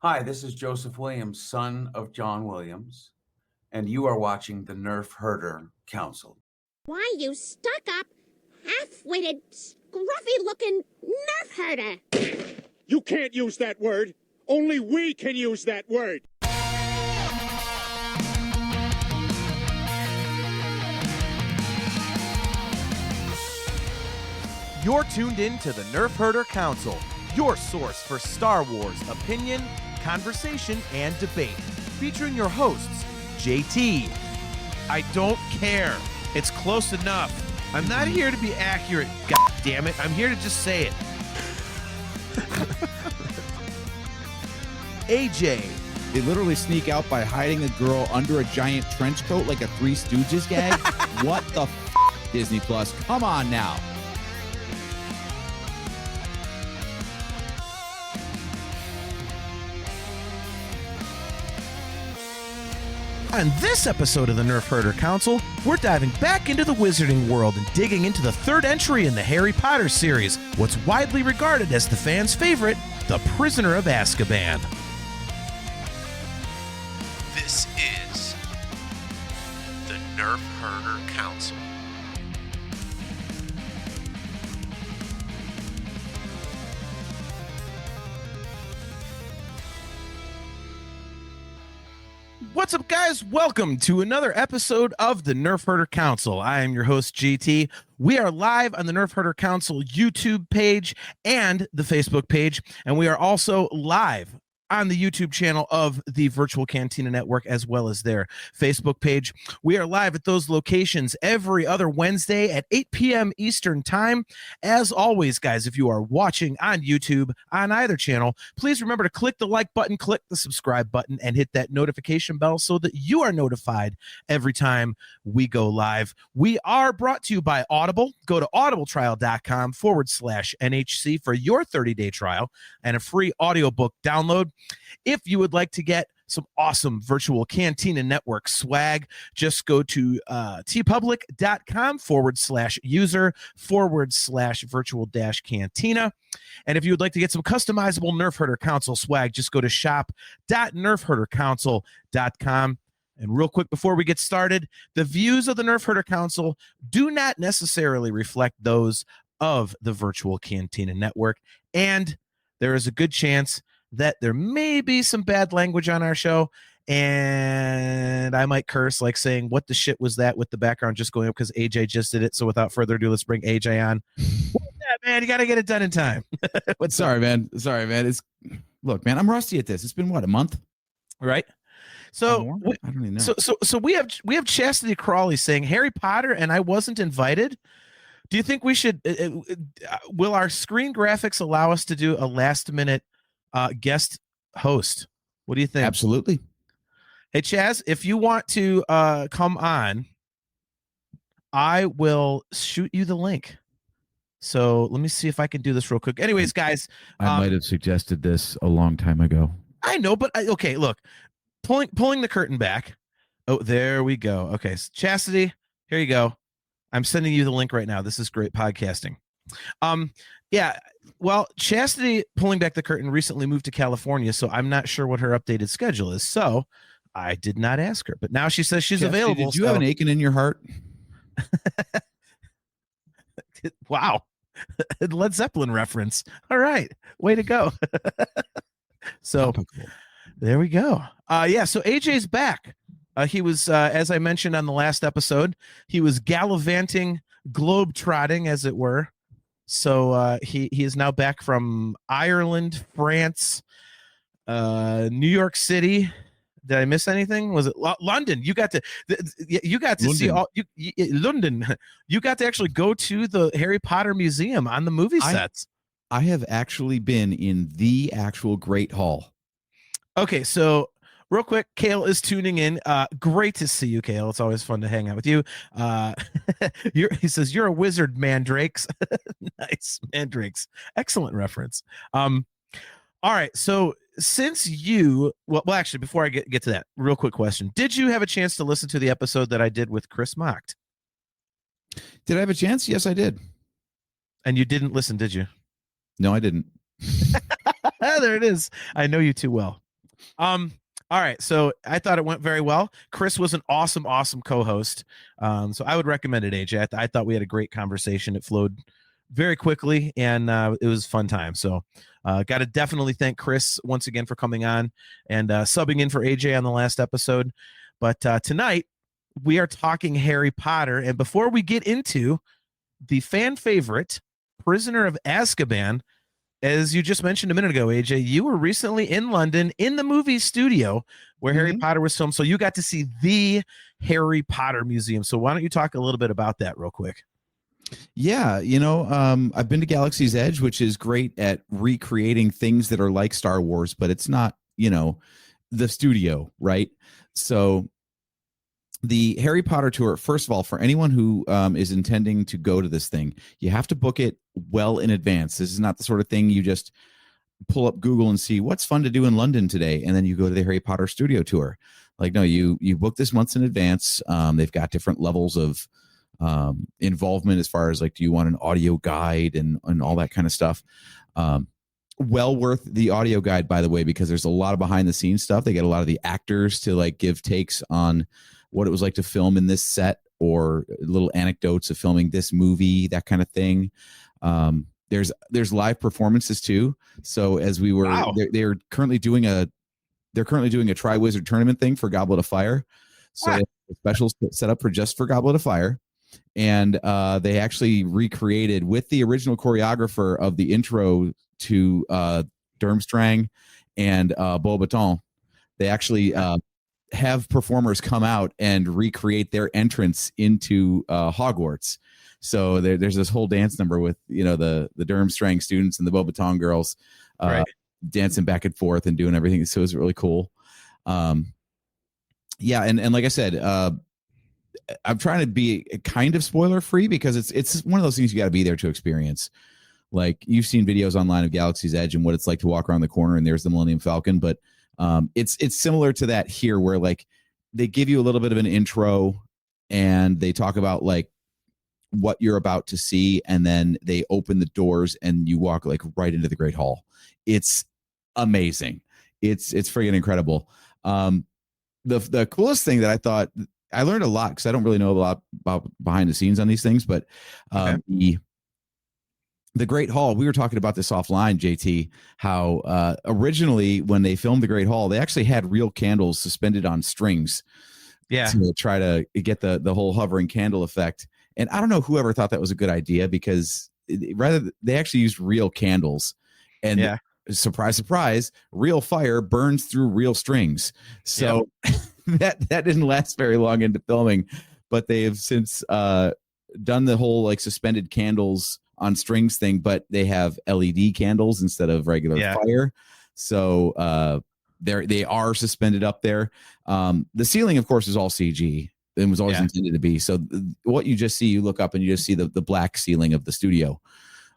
Hi, this is Joseph Williams, son of John Williams, and you are watching the Nerf Herder Council. Why, you stuck-up, half-witted, scruffy-looking nerf herder. You can't use that word. Only we can use that word. You're tuned in to the Nerf Herder Council, your source for Star Wars opinion, conversation, and debate. Featuring your hosts, JT. I don't care. It's close enough. I'm not here to be accurate, god damn it. I'm here to just say it. AJ. They literally sneak out by hiding a girl under a giant trench coat like a Three Stooges gag. What the f***, Disney Plus? Come on now. On this episode of the Nerf Herder Council, we're diving back into the wizarding world and digging into the third entry in the Harry Potter series, what's widely regarded as the fans' favorite, The Prisoner of Azkaban. This is the Nerf Herder Council. What's up, guys? Welcome to another episode of the Nerf Herder Council. I am your host, GT. We are live on the Nerf Herder Council YouTube page and the Facebook page, and we are also live on the YouTube channel of the Virtual Cantina Network, as well as their Facebook page. We are live at those locations every other Wednesday at 8 p.m. Eastern Time. As always, guys, if you are watching on YouTube on either channel, please remember to click the like button, click the subscribe button, and hit that notification bell so that you are notified every time we go live. We are brought to you by Audible. Go to audibletrial.com/NHC for your 30-day trial and a free audiobook download. If you would like to get some awesome Virtual Cantina Network swag, just go to tpublic.com/user/virtual-cantina. And if you would like to get some customizable Nerf Herder Council swag, just go to shop.nerfherdercouncil.com. And real quick before we get started, the views of the Nerf Herder Council do not necessarily reflect those of the Virtual Cantina Network, and there is a good chance that there may be some bad language on our show, and I might curse, like saying, what the shit was that, with the background just going up because AJ just did it. So without further ado, let's bring AJ on. What's that, man? You got to get it done in time. Sorry, man. Look, man, I'm rusty at this. It's been, what, a month? Right? So I don't even know. So we have Chastity Crawley saying Harry Potter and I wasn't invited. Do you think we should, will our screen graphics allow us to do a last minute guest host? What do you think? Absolutely. Hey, Chaz, if you want to come on, I will shoot you the link. So let me see if I can do this real quick. Anyways, guys, I might have suggested this a long time ago. I know, but okay, look, pulling the curtain back. Oh, there we go. Okay, so Chastity, here you go. I'm sending you the link right now. This is great podcasting. Yeah, well, Chastity, pulling back the curtain, recently moved to California, so I'm not sure what her updated schedule is. So I did not ask her, but now she says she's Chastity, available. Did you have an aching in your heart? Wow. Led Zeppelin reference. All right. Way to go. So there we go. Yeah, so AJ's back. He was, as I mentioned on the last episode, he was gallivanting, globe-trotting, as it were. So he is now back from Ireland, France, New York City. Did I miss anything? Was it London? You got to London. See all London. You got to actually go to the Harry Potter Museum on the movie sets. I have actually been in the actual Great Hall. Okay, so real quick, Kale is tuning in. Great to see you, Kale. It's always fun to hang out with you. He says, you're a wizard, Mandrakes. Nice, Mandrakes. Excellent reference. All right, so since you, well, actually, before I get to that, real quick question. Did you have a chance to listen to the episode that I did with Chris Mocht? Did I have a chance? Yes, I did. And you didn't listen, did you? No, I didn't. There it is. I know you too well. All right, so I thought it went very well. Chris was an awesome co-host. So I would recommend it, AJ. I thought we had a great conversation. It flowed very quickly, and it was a fun time. So got to definitely thank Chris once again for coming on and subbing in for AJ on the last episode. But tonight we are talking Harry Potter, and before we get into the fan favorite, Prisoner of Azkaban, as you just mentioned a minute ago, AJ, you were recently in London in the movie studio where Harry Potter was filmed. So you got to see the Harry Potter Museum. So why don't you talk a little bit about that real quick? Yeah, I've been to Galaxy's Edge, which is great at recreating things that are like Star Wars, but it's not, the studio, right? So the Harry Potter tour, first of all, for anyone who is intending to go to this thing, you have to book it well in advance. This is not the sort of thing you just pull up Google and see what's fun to do in London today, and then you go to the Harry Potter studio tour. Like, no, you book this months in advance. They've got different levels of involvement as far as like, do you want an audio guide and all that kind of stuff. Well worth the audio guide, by the way, because there's a lot of behind the scenes stuff. They get a lot of the actors to like give takes on what it was like to film in this set, or little anecdotes of filming this movie, that kind of thing. There's live performances too. So as we were, they're currently doing a Tri-Wizard tournament thing for Goblet of Fire. So they have a special set up for Goblet of Fire. And they actually recreated with the original choreographer of the intro to Durmstrang and Beauxbaton. They actually have performers come out and recreate their entrance into Hogwarts. So there's this whole dance number with the Durmstrang students and the Beauxbaton girls dancing back and forth and doing everything. So it was really cool. Yeah, and like I said, I'm trying to be kind of spoiler free because it's one of those things you got to be there to experience. Like, you've seen videos online of Galaxy's Edge and what it's like to walk around the corner and there's the Millennium Falcon, but it's similar to that here, where like they give you a little bit of an intro and they talk about like what you're about to see, and then they open the doors and you walk like right into the Great Hall. It's amazing. It's friggin' incredible. The coolest thing that I thought, I learned a lot because I don't really know a lot about behind the scenes on these things, but the Great Hall, we were talking about this offline, JT, how originally when they filmed the Great Hall, they actually had real candles suspended on strings to try to get the whole hovering candle effect. And I don't know whoever thought that was a good idea, because they actually used real candles. And surprise, surprise, real fire burns through real strings. So that didn't last very long into filming, but they have since done the whole like suspended candles on strings thing, but they have LED candles instead of regular fire. So they are suspended up there. The ceiling, of course, is all CG and was always intended to be. So what you just see, you look up and you just see the black ceiling of the studio.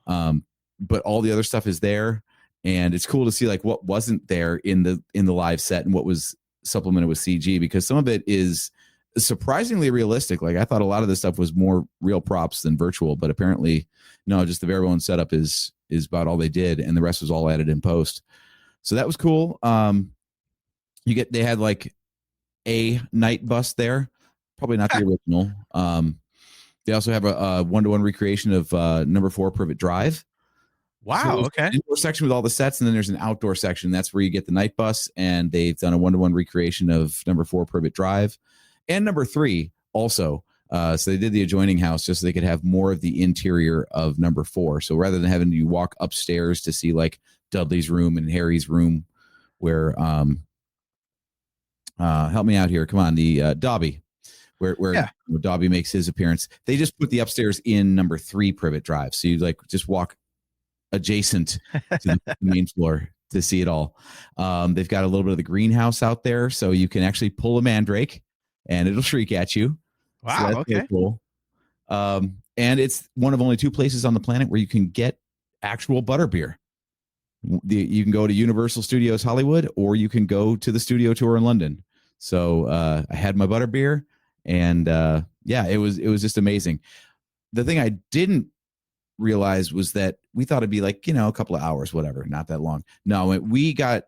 But all the other stuff is there, and it's cool to see like what wasn't there in the live set and what was supplemented with CG, because some of it is surprisingly realistic. Like, I thought a lot of this stuff was more real props than virtual, but apparently no, just the bare bones setup is about all they did, and the rest was all added in post. So that was cool. They had like a night bus there, probably not the original. They also have a 1-to-1 recreation of number 4 Privet Drive. Wow. So Okay. An indoor section with all the sets, and then there's an outdoor section. That's where you get the night bus, and they've done a 1-to-1 recreation of number 4 Privet Drive and number 3 also. So they did the adjoining house just so they could have more of the interior of number 4. So rather than having you walk upstairs to see like Dudley's room and Harry's room, where help me out here, come on, the Dobby, where Dobby makes his appearance, they just put the upstairs in number 3 Privet Drive. So you like just walk adjacent to the main floor to see it all. They've got a little bit of the greenhouse out there, so you can actually pull a mandrake and it'll shriek at you. Wow. So that's Okay. really cool. And it's one of only 2 places on the planet where you can get actual butterbeer. You can go to Universal Studios Hollywood, or you can go to the studio tour in London. So I had my butterbeer, and it was just amazing. The thing I didn't realize was that we thought it'd be like, a couple of hours, whatever, not that long. No, we got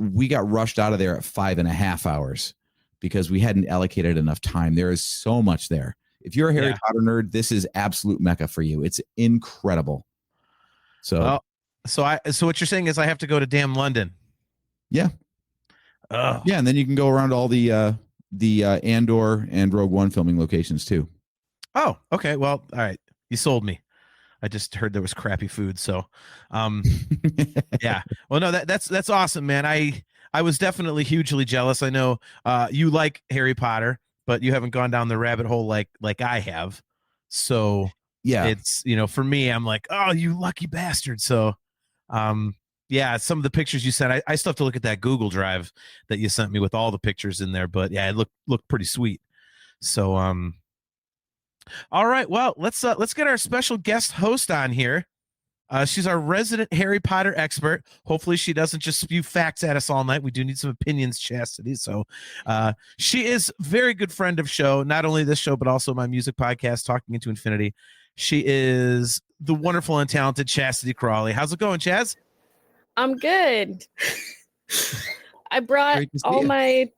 we got rushed out of there at 5.5 hours because we hadn't allocated enough time. There is so much there. If you're a Harry Potter nerd, this is absolute mecca for you. It's incredible. So, so what you're saying is I have to go to damn London. Yeah. Oh. Yeah, and then you can go around all the Andor and Rogue One filming locations too. Oh, okay. Well, all right. You sold me. I just heard there was crappy food, so yeah. Well, no, that's awesome, man. I was definitely hugely jealous. I know you like Harry Potter, but you haven't gone down the rabbit hole like I have. So yeah, it's, for me, I'm like, oh, you lucky bastard. So yeah, some of the pictures you sent, I still have to look at that Google Drive that you sent me with all the pictures in there, but yeah, it looked pretty sweet. So all right, well, let's get our special guest host on here. She's our resident Harry Potter expert. Hopefully she doesn't just spew facts at us all night. We do need some opinions, Chastity. So she is a very good friend of show, not only this show, but also my music podcast, Talking Into Infinity. She is the wonderful and talented Chastity Crawley. How's it going, Chaz? I'm good. I brought all my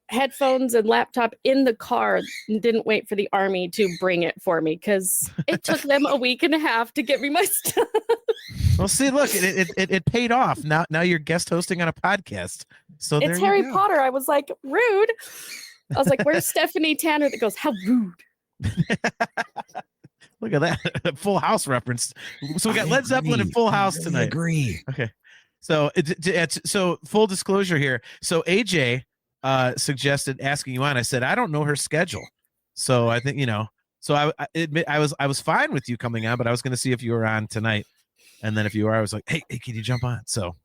headphones and laptop in the car and didn't wait for the army to bring it for me because it took them a week and a half to get me my stuff. Well, see, look, it paid off. Now you're guest hosting on a podcast. So it's Harry Potter. I was like, rude. I was like, where's Stephanie Tanner that goes, how rude? Look at that Full House reference. So we got Led Zeppelin and Full House tonight. I agree. Okay. So so full disclosure here. So AJ suggested asking you on. I said I don't know her schedule, so I think So I admit I was fine with you coming on, but I was going to see if you were on tonight, and then if you were, I was like, hey, can you jump on? So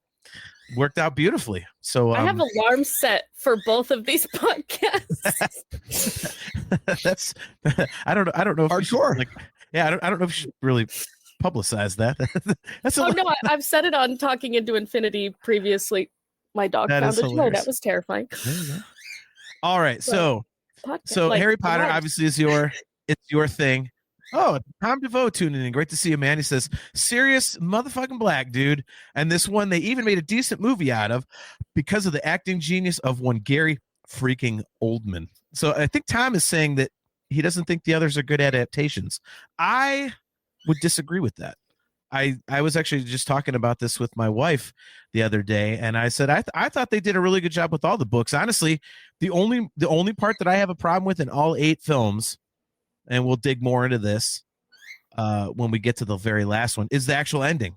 worked out beautifully. So I have alarms set for both of these podcasts. That's I don't know if hardcore. I don't know if you should really publicize that. That's no, I've said it on Talking Into Infinity previously. My dog found a toy. That was terrifying. All right, so Harry Potter obviously is your thing. Oh, Tom DeVoe tuning in. Great to see you, man. He says, serious motherfucking black dude. And this one they even made a decent movie out of because of the acting genius of one Gary freaking Oldman. So I think Tom is saying that he doesn't think the others are good adaptations. I would disagree with that. I was actually just talking about this with my wife the other day, and I said I thought they did a really good job with all the books. Honestly, the only part that I have a problem with in all 8 films, and we'll dig more into this when we get to the very last one, is the actual ending.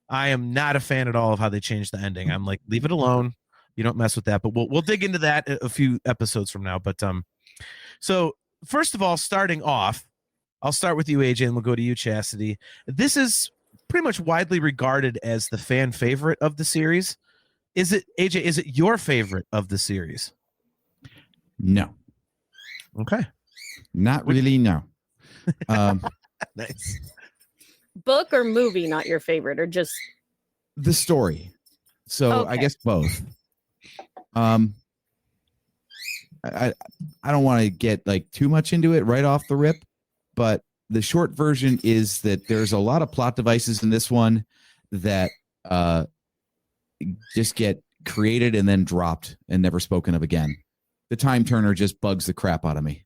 I am not a fan at all of how they changed the ending. I'm like, leave it alone. You don't mess with that. But we'll dig into that a few episodes from now. But so first of all, starting off, I'll start with you, AJ, and we'll go to you, Chastity. This is pretty much widely regarded as the fan favorite of the series. Is it, AJ, is it your favorite of the series? No. Okay. Not really, no. Nice. Book or movie not your favorite, or just the story? So okay. I guess both. I don't want to get like too much into it right off the rip, but the short version is that there's a lot of plot devices in this one that just get created and then dropped and never spoken of again. The time turner just bugs the crap out of me.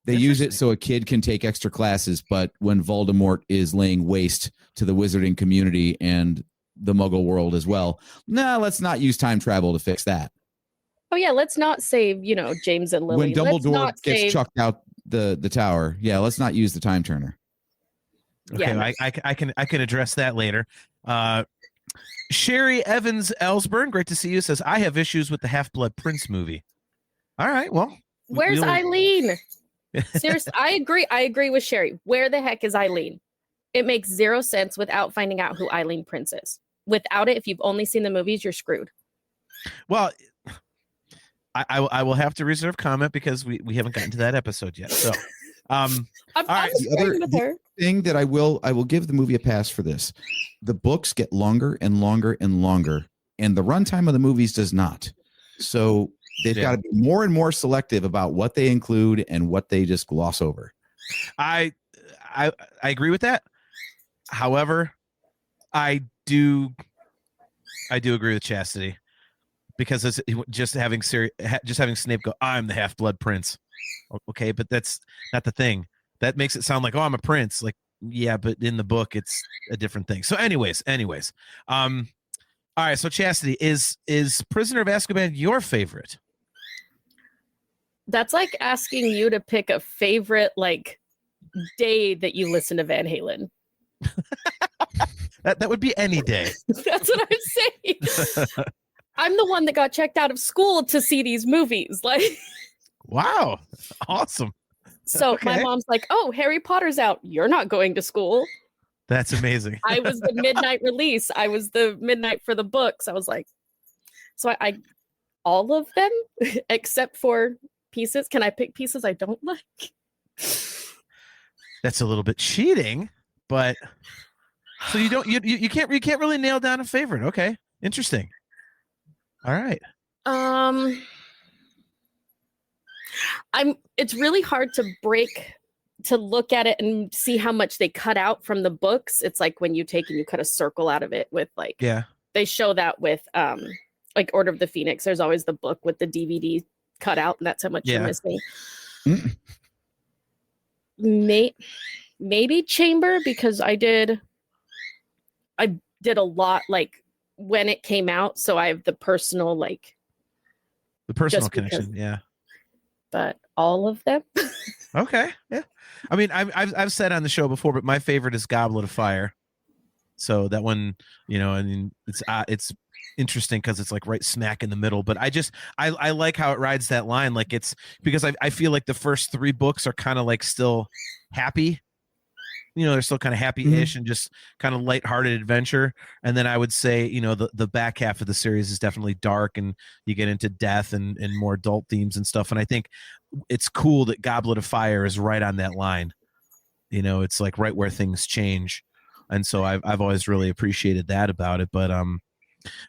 They use it so a kid can take extra classes, but when Voldemort is laying waste to the wizarding community and the Muggle world as well, let's not use time travel to fix that. Oh yeah, let's not save, James and Lily. When Dumbledore gets chucked out the tower, let's not use the time turner. Okay, yeah. I can address that later. Sherry Evans Ellsburn, great to see you, says, I have issues with the Half-Blood Prince movie. All right, well. Where's Eileen? Seriously, I agree with Sherry. Where the heck is Eileen? It makes zero sense without finding out who Eileen Prince is. Without it, if you've only seen the movies, you're screwed. Well, I will have to reserve comment because we haven't gotten to that episode yet. So, I'm right. with her. Thing that I will give the movie a pass for this. The books get longer and longer and longer, and the runtime of the movies does not. So they've got to be more and more selective about what they include and what they just gloss over. I agree with that. However, I I do agree with Chastity, because it's just having Snape go, "I'm the Half-Blood Prince." Okay, but that's not the thing. That makes it sound like, "Oh, I'm a prince." Like, yeah, but in the book, it's a different thing. So, anyways, all right. So, Chastity, is Prisoner of Azkaban your favorite? That's like asking you to pick a favorite like day that you listen to Van Halen. That would be any day. That's what I'm saying. I'm the one that got checked out of school to see these movies. Like, wow, awesome. So Okay. my mom's like, "Oh, Harry Potter's out. You're not going to school." That's amazing. I was the midnight release. I was the midnight for the books. I was like, so I all of them except for Pieces. Can I pick Pieces I don't like? That's a little bit cheating, but so you can't really nail down a favorite. Okay, interesting. All right. It's really hard to look at it and see how much they cut out from the books. It's like when you take and you cut a circle out of it with like, yeah, they show that with like Order of the Phoenix. There's always the book with the DVD cut out, and that's how much you're missing. Maybe Chamber, because I did a lot like when it came out, so I have the personal connection. Yeah. But all of them. Okay. Yeah. I mean, I've said on the show before, but my favorite is Goblet of Fire. So that one, I mean, it's interesting because it's like right smack in the middle. But I like how it rides that line. Like, it's because I feel like the first 3 books are kind of like still happy. They're still kind of happy-ish and just kind of lighthearted adventure. And then I would say, the back half of the series is definitely dark, and you get into death and more adult themes and stuff. And I think it's cool that Goblet of Fire is right on that line. It's like right where things change. And so I've always really appreciated that about it. But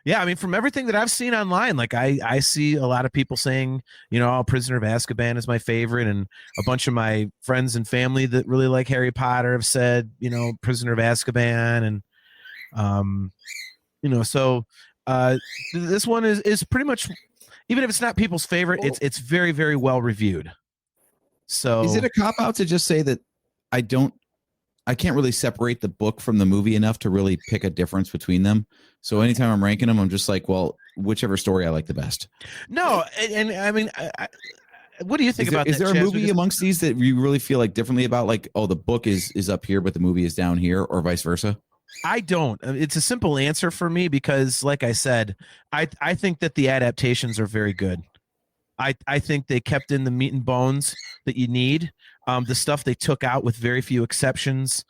yeah, I mean, from everything that I've seen online, like I see a lot of people saying, Prisoner of Azkaban is my favorite, and a bunch of my friends and family that really like Harry Potter have said, Prisoner of Azkaban, and so this one is pretty much, even if it's not people's favorite, it's very, very well reviewed. So is it a cop out to just say that I can't really separate the book from the movie enough to really pick a difference between them? So anytime I'm ranking them, I'm just like, well, whichever story I like the best. No, and I mean, what do you think about that? Is there a movie amongst these that you really feel like differently about? Like, oh, the book is up here, but the movie is down here, or vice versa? I don't. It's a simple answer for me because, like I said, I think that the adaptations are very good. I think they kept in the meat and bones that you need. The stuff they took out, with very few exceptions,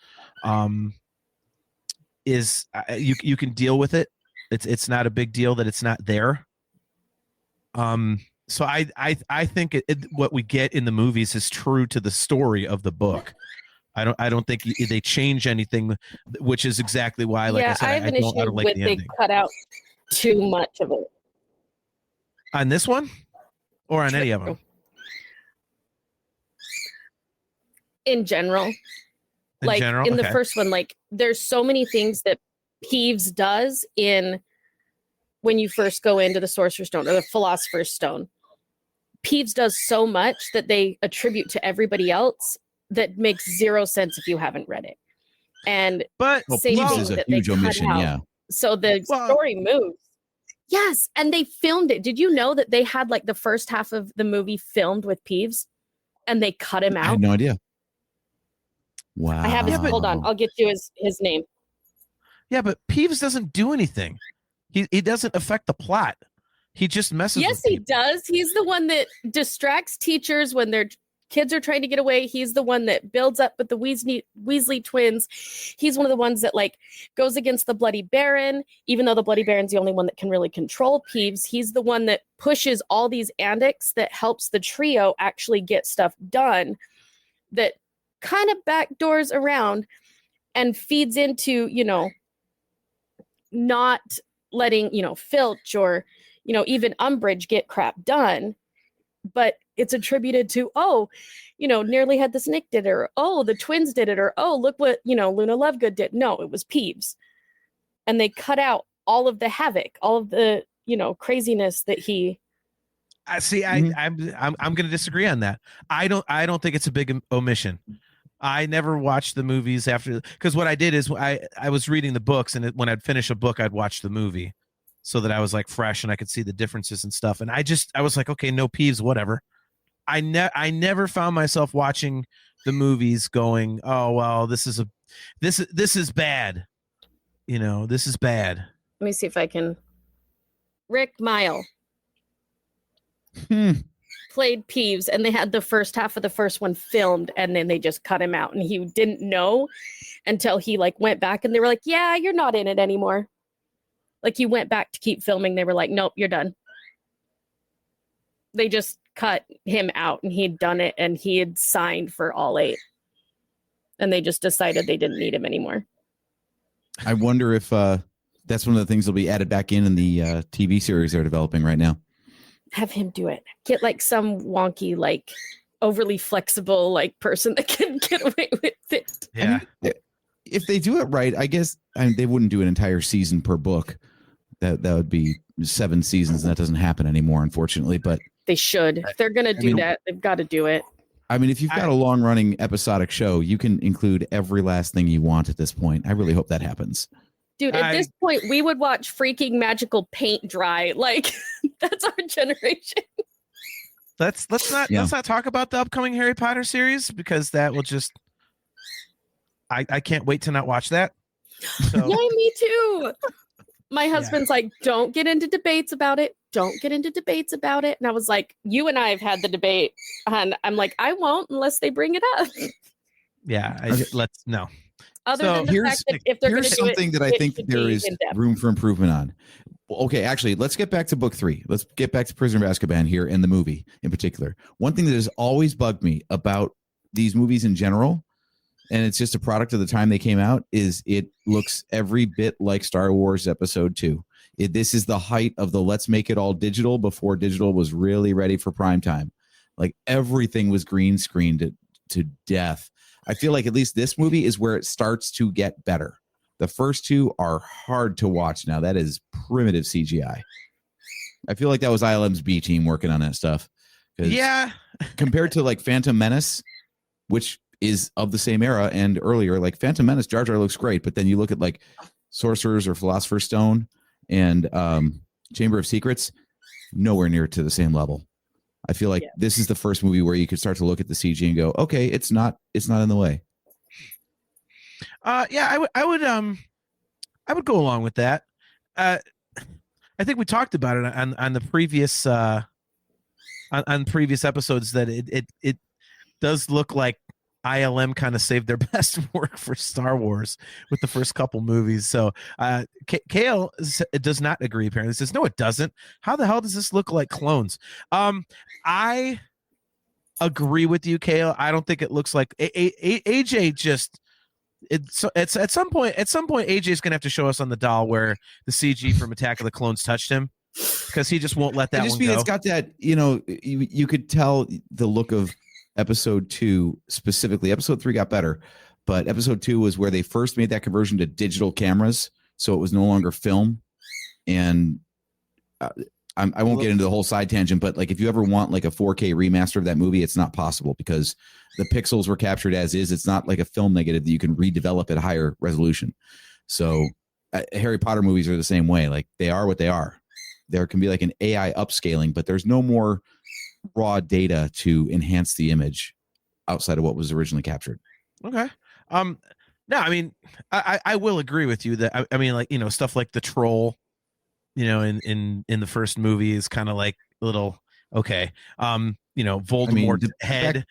is you can deal with it. It's not a big deal that it's not there. So I think what we get in the movies is true to the story of the book. I don't think they change anything, which is exactly why, like I said, I have an issue like with the they ending. cut out too much of it. On this one, or on any of them? In general. In the first one, like, there's so many things that Peeves does when you first go into the Sorcerer's Stone or the Philosopher's Stone. Peeves does so much that they attribute to everybody else that makes zero sense if you haven't read it. And same Peeves thing is a that huge they cut omission, out. yeah. So the story moves. Yes, and they filmed it. Did you know that they had like the first half of the movie filmed with Peeves, and they cut him out? I had no idea. Wow. I have his. Hold on, I'll get you his name. Yeah, but Peeves doesn't do anything. He doesn't affect the plot. He just messes. Yes, he does. He's the one that distracts teachers when their kids are trying to get away. He's the one that builds up with the Weasley twins. He's one of the ones that like goes against the Bloody Baron, even though the Bloody Baron's the only one that can really control Peeves. He's the one that pushes all these antics that helps the trio actually get stuff done, that kind of backdoors around and feeds into, not letting, Filch or, even Umbridge get crap done. But it's attributed to, Nearly Had This Nick did it, or, the twins did it, or, look what, Luna Lovegood did. No, it was Peeves. And they cut out all of the havoc, all of the, craziness that he. I see. I'm going to disagree on that. I don't think it's a big omission. I never watched the movies after, because what I did is I was reading the books, and when I'd finish a book, I'd watch the movie so that I was like fresh and I could see the differences and stuff. And I was like, okay, no peeves, whatever. I never found myself watching the movies going, oh, well, this is bad. This is bad. Let me see if I can. Rick Mile played Peeves, and they had the first half of the first one filmed, and then they just cut him out, and he didn't know until he went back, and they were like, yeah, you're not in it anymore. He went back to keep filming. They were like, nope, you're done. They just cut him out, and he'd done it, and he had signed for all 8, and they just decided they didn't need him anymore. I wonder if that's one of the things that'll be added back in the TV series they're developing right now. Have him do it. Get some wonky, overly flexible, person that can get away with it. Yeah. If they do it right, I guess they wouldn't do an entire season per book. That would be 7 seasons, and that doesn't happen anymore, unfortunately. But they should. If they're going to do that, they've got to do it. I mean, if you've got a long-running episodic show, you can include every last thing you want at this point. I really hope that happens. Dude, at this point, we would watch freaking magical paint dry. That's our generation. Let's not talk about the upcoming Harry Potter series, because that will just. I can't wait to not watch that. So. Yeah, me too. My husband's like, don't get into debates about it. Don't get into debates about it. And I was like, you and I have had the debate, and I'm like, I won't unless they bring it up. Yeah, let's no. Other than the fact that if they're going to do something that I think there is room for improvement on. Okay, actually, let's get back to book 3. Let's get back to Prisoner of Azkaban here, in the movie in particular. One thing that has always bugged me about these movies in general, and it's just a product of the time they came out, is it looks every bit like Star Wars Episode 2. This is the height of the let's make it all digital before digital was really ready for prime time. Everything was green screened to death. I feel like at least this movie is where it starts to get better. The first 2 are hard to watch now. That is primitive CGI. I feel like that was ILM's B team working on that stuff. Yeah. Compared to Phantom Menace, which is of the same era and earlier, Phantom Menace, Jar Jar looks great, but then you look at Sorcerer's or Philosopher's Stone and Chamber of Secrets, nowhere near to the same level. I feel like this is the first movie where you could start to look at the CG and go, okay, it's not in the way. Yeah, I would go along with that. I think we talked about it on the previous on previous episodes that it does look like ILM kind of saved their best work for Star Wars with the first couple movies. So Kale does not agree, apparently. He says, no, it doesn't. How the hell does this look like clones? I agree with you, Kale. I don't think it looks like AJ just it's at some point AJ is gonna have to show us on the doll where the CG from Attack of the Clones touched him, because he just won't let that one go. It's got that, you could tell the look of Episode 2 specifically. Episode 3 got better, but Episode 2 was where they first made that conversion to digital cameras, so it was no longer film. And I won't get into the whole side tangent, but if you ever want a 4K remaster of that movie, it's not possible because the pixels were captured as is. It's not like a film negative that you can redevelop at higher resolution. So Harry Potter movies are the same way. They are what they are. There can be an AI upscaling, but there's no more raw data to enhance the image outside of what was originally captured. Okay. No, I mean, I will agree with you that I mean, stuff like the troll, in the first movie is kind of a little okay. Voldemort's head.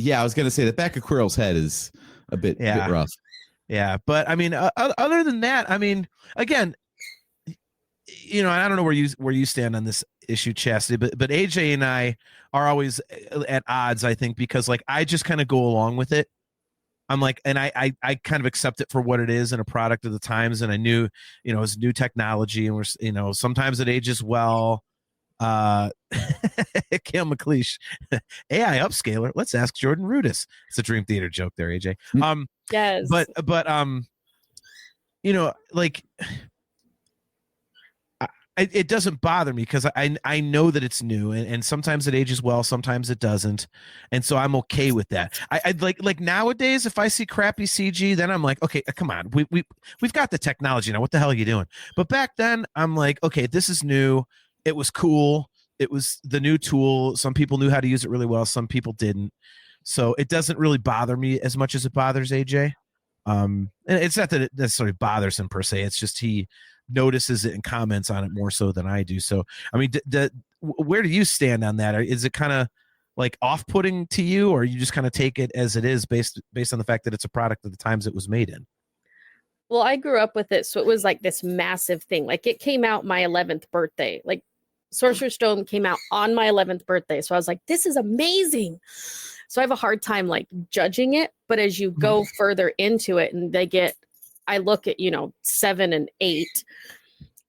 I was gonna say the back of Quirrell's head is a bit rough. Yeah, but I mean, other than that, I mean, again, I don't know where you stand on this issue, Chastity, but AJ and I are always at odds, I think, because I just kind of go along with it. I'm and I kind of accept it for what it is and a product of the times. And I knew, it's new technology, and we're, sometimes it ages well. Kale McLeish, AI upscaler. Let's ask Jordan Rudis. It's a Dream Theater joke there, AJ. Yes. But it doesn't bother me because I know that it's new, and sometimes it ages well, sometimes it doesn't, and so I'm okay with that. I like nowadays, if I see crappy CG, then I'm like, okay, come on, we've got the technology now. What the hell are you doing? But back then, I'm like, okay, this is new. It was cool. It was the new tool. Some people knew how to use it really well. Some people didn't. So it doesn't really bother me as much as it bothers AJ. And it's not that it necessarily bothers him per se. It's just he notices it and comments on it more so than I do. So, I mean, where do you stand on that? Is it kind of like off-putting to you, or you just kind of take it as it is based on the fact that it's a product of the times it was made in? Well, I grew up with it, so it was like this massive thing. Like it came out my 11th birthday. Like Sorcerer's Stone came out on my 11th birthday. So I was like, this is amazing. So I have a hard time like judging it. But as you go further into it and I look at, 7 and 8.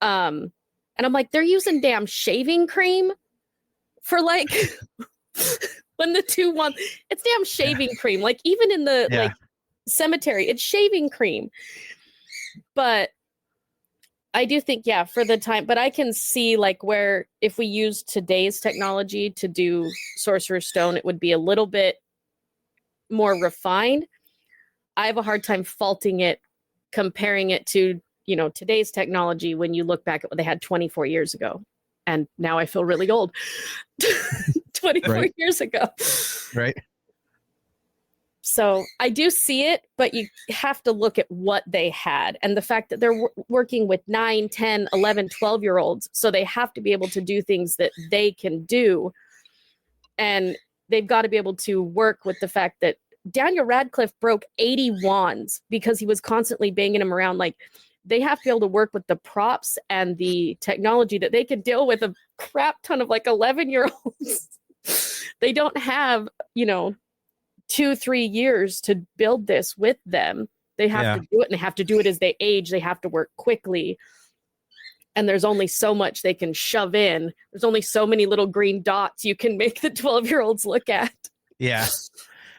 And I'm like, they're using damn shaving cream for like when the 2-1, it's damn shaving cream. Like even in the like cemetery, it's shaving cream. But I do think, for the time, but I can see like where if we use today's technology to do Sorcerer's Stone, it would be a little bit more refined. I have a hard time faulting it, comparing it to, today's technology when you look back at what they had 24 years ago. And now I feel really old. 24 years ago. Right. So I do see it, but you have to look at what they had and the fact that they're working with 9, 10, 11, 12-year-olds. So they have to be able to do things that they can do. And they've got to be able to work with the fact that Daniel Radcliffe broke 80 wands because he was constantly banging them around. Like they have to be able to work with the props and the technology that they can deal with a crap ton of like 11-year-olds. They don't have, 2-3 years to build this with them. They have to do it, and they have to do it as they age. They have to work quickly. And there's only so much they can shove in. There's only so many little green dots you can make the 12-year-olds look at. Yeah.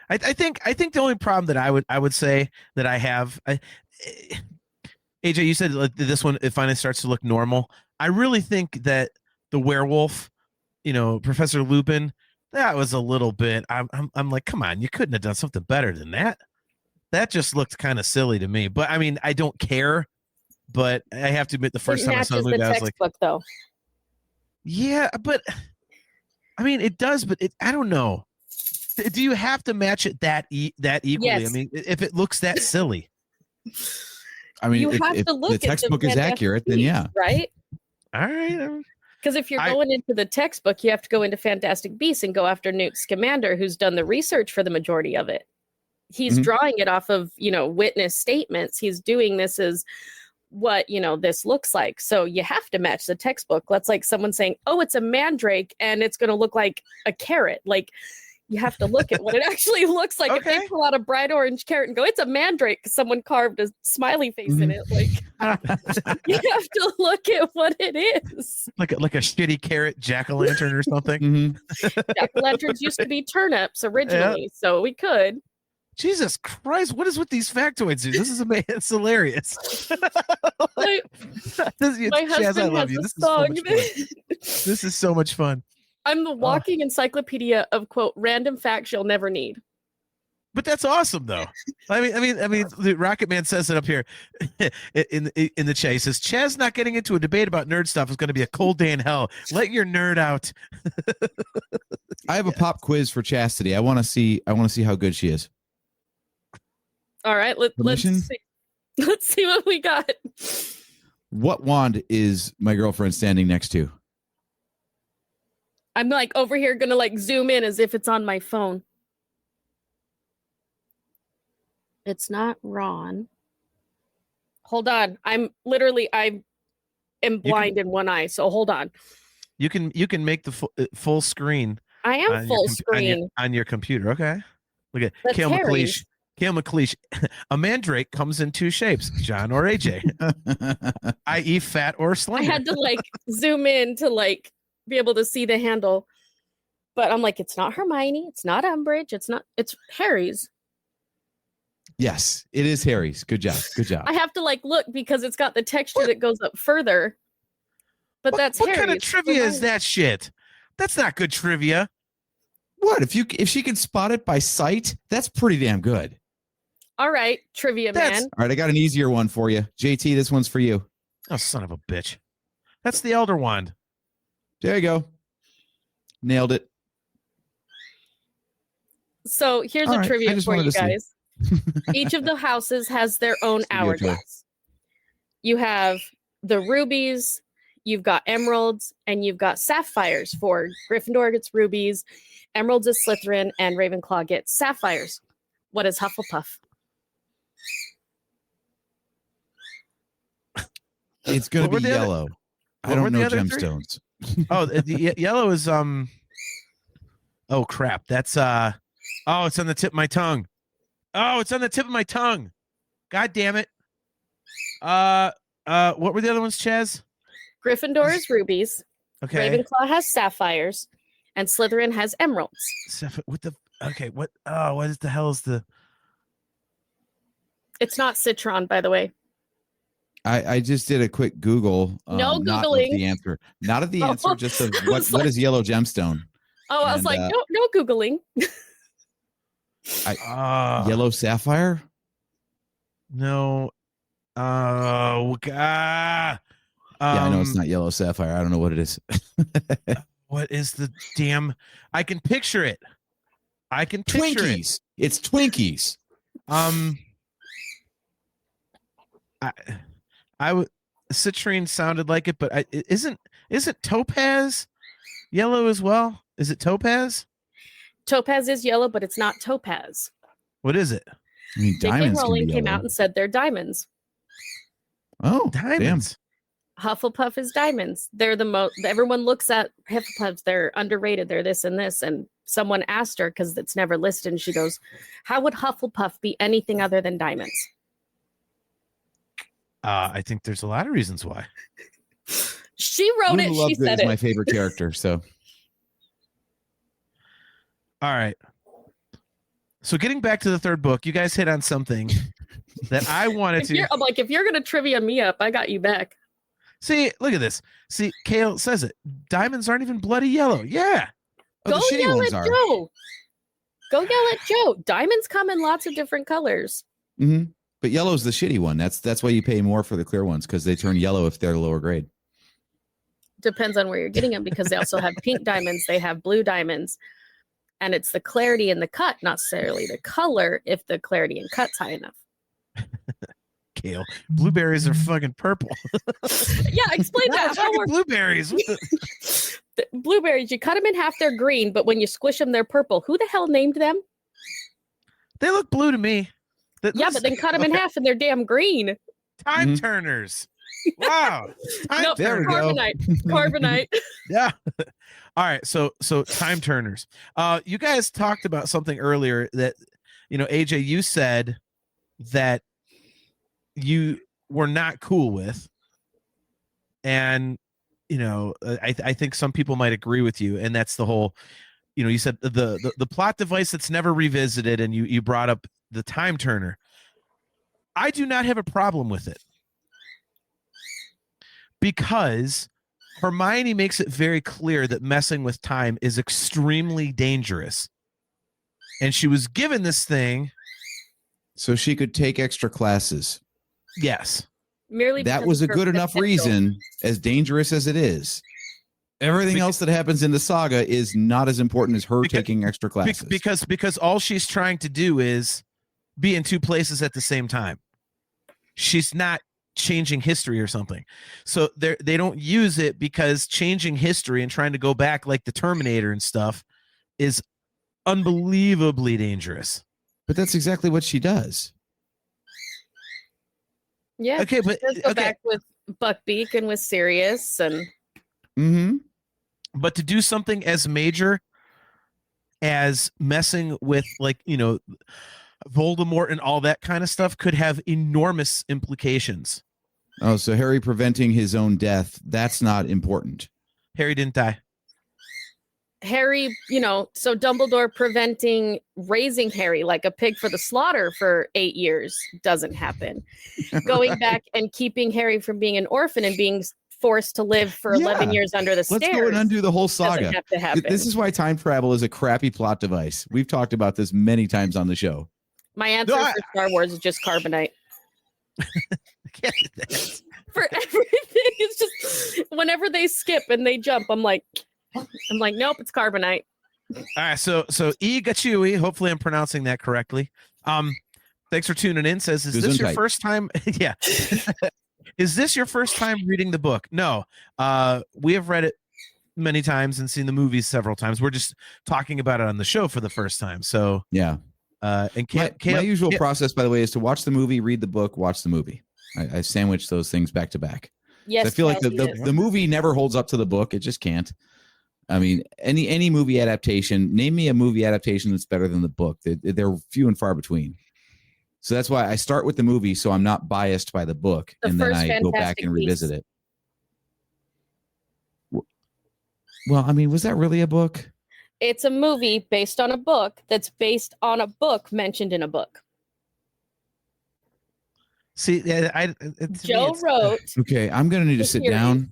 I think the only problem that I would say that I have, AJ, you said like this one, it finally starts to look normal. I really think that the werewolf, Professor Lupin, that was a little bit. I'm like, come on, you couldn't have done something better than that. That just looked kind of silly to me. But I mean, I don't care. But I have to admit, the first time I saw the movie, I was like, though. Yeah, but I mean, it does. But I don't know. Do you have to match it that equally? Yes. I mean, if it looks that silly. I mean, you if have to look the at textbook is accurate, then yeah. Right? All right. Because if you're going into the textbook, you have to go into Fantastic Beasts and go after Newt Scamander, who's done the research for the majority of it. He's drawing it off of, witness statements. He's doing this as what, this looks like. So you have to match the textbook. That's like someone saying, oh, it's a mandrake and it's going to look like a carrot. Like you have to look at what it actually looks like. If they pull out a bright orange carrot and go, it's a mandrake, someone carved a smiley face in it. Like you have to look at what it is. Like a shitty carrot jack-o'-lantern or something. Jack-o'-lanterns used to be turnips originally, so we could. Jesus Christ, what is with these factoids, dude? This is amazing. It's hilarious. My Chaz, I love you. This is so much fun. I'm the walking encyclopedia of, quote, random facts you'll never need. But that's awesome, though. I mean, the Rocket Man says it up here in the chat. He says, Chaz not getting into a debate about nerd stuff is going to be a cold day in hell. Let your nerd out. I have a pop quiz for Chastity. I want to see how good she is. All right, let's see what we got. What wand is my girlfriend standing next to? I'm like over here gonna like zoom in as if it's on my phone. It's not Ron. Hold on. I am blind in one eye, so hold on. You can make the full screen. I am full screen on your computer. Okay. Look at Kale McLeish. Kale McLeish. A mandrake comes in two shapes, John or AJ, i.e. fat or slender. I had to like zoom in to like be able to see the handle. But I'm like, it's not Hermione. It's not Umbridge. It's Harry's. Yes, it is Harry's. Good job. Good job. I have to like look because it's got the texture that goes up further. But that's what Harry. kind of It's trivia is Hermione. that shit? That's not good trivia. What if she can spot it by sight? That's pretty damn good. All right, trivia man. All right, I got an easier one for you, JT. This one's for you. Oh, son of a bitch! That's the Elder Wand. There you go. Nailed it. So here's All a right, I trivia just for wanted you to see. guys. Each of the houses has their own Studio tour. hourglass. You have the rubies, you've got emeralds, and you've got sapphires. For Gryffindor gets rubies, emeralds is Slytherin, and Ravenclaw gets sapphires. What is Hufflepuff? It's going What to were be the other- yellow. I what were don't the know other three? gemstones. Oh, the yellow is Oh crap! That's Oh, it's on the tip of my tongue. Oh, it's on the tip of my tongue. God damn it. What were the other ones, Chaz? Gryffindor is rubies, Okay. Ravenclaw has sapphires, and Slytherin has emeralds. What the? Okay. What? Oh, what is the hell is the? It's not citron, by the way. I just did a quick Google. No not of Googling. the answer. Not of the Oh, answer, just of I was what like- is yellow gemstone? Oh, I was And, like, no Googling. Yellow sapphire? No. Oh God. Yeah, I know it's not yellow sapphire. I don't know what it is. What is the damn? I can picture it. I can picture it. Twinkies. It's Twinkies. I would. Citrine sounded like it, but isn't topaz yellow as well? Is it topaz? Topaz is yellow, but it's not topaz. What is it? I mean, J.K. diamonds can Rowling be came yellow. out and said they're diamonds. Oh, Diamonds. Hufflepuff is diamonds. They're the most. Everyone looks at Hufflepuffs. They're underrated. They're this and this. And someone asked her because it's never listed, and she goes, "How would Hufflepuff be anything other than diamonds?" I think there's a lot of reasons why. She wrote Luna it. She Lovegood said is it. my favorite character. So All right. So getting back to the third book, you guys hit on something that I wanted to. I'm like, if you're gonna trivia me up, I got you back. See, look at this. See, Kale says it. Diamonds aren't even bloody yellow. Yeah. oh, Go the shitty yell ones at are. Joe. Go yell at Joe. Diamonds come in lots of different colors. hmm But yellow's the shitty one. That's why you pay more for the clear ones because they turn yellow if they're lower grade. Depends on where you're getting them because they also have pink diamonds. They have blue diamonds. And it's the clarity in the cut, not necessarily the color, if the clarity and cut's high enough. Kale. Blueberries are fucking purple. Yeah, explain What that. the fucking blueberries? What the? The blueberries, you cut them in half, they're green, but when you squish them, they're purple. Who the hell named them? They look blue to me. Yeah, but then cut them in half and they're damn green. Time turners. Wow. Time Nope, There we go. carbonite. Carbonite. Yeah. All right. So time turners. You guys talked about something earlier that, AJ, you said that you were not cool with. And, I think some people might agree with you. And that's the whole, you said the plot device that's never revisited. And you brought up the time turner. I do not have a problem with it. Because Hermione makes it very clear that messing with time is extremely dangerous. And she was given this thing. So she could take extra classes. Yes. Merely That because was a of her good enough potential. reason, as dangerous as it is. Everything else that happens in the saga is not as important as her taking extra classes. Because all she's trying to do is be in two places at the same time. She's not changing history or something. So they don't use it because changing history and trying to go back like the Terminator and stuff is unbelievably dangerous. But that's exactly what she does. Yeah. Okay, but Let's go back with Buckbeak and with Sirius and Mm-hmm. But to do something as major as messing with, Voldemort and all that kind of stuff could have enormous implications. Oh, so Harry preventing his own death, that's not important. Harry didn't die. Harry, so Dumbledore preventing raising Harry like a pig for the slaughter for 8 years doesn't happen. Going back and keeping Harry from being an orphan and being forced to live for 11 years under the stairs. Let's go and undo the whole saga. Doesn't have to happen. This is why time travel is a crappy plot device. We've talked about this many times on the show. My answer for Star Wars is just carbonite. For everything, it's just whenever they skip and they jump, I'm like, nope, it's carbonite. All right, so Igachui, hopefully I'm pronouncing that correctly. Thanks for tuning in. Says, is this your first time? Yeah. Is this your first time reading the book? No. We have read it many times and seen the movies several times. We're just talking about it on the show for the first time. So yeah. And my usual process, by the way, is to watch the movie, read the book, watch the movie. I sandwich those things back to back. Yes, I feel like the movie never holds up to the book. It just can't. I mean, any movie adaptation, name me a movie adaptation that's better than the book. They're few and far between. So that's why I start with the movie, so I'm not biased by the book, and then I go back and revisit it. Well, I mean, was that really a book? It's a movie based on a book that's based on a book mentioned in a book. See, Joe wrote. Okay, I'm going to need to sit down.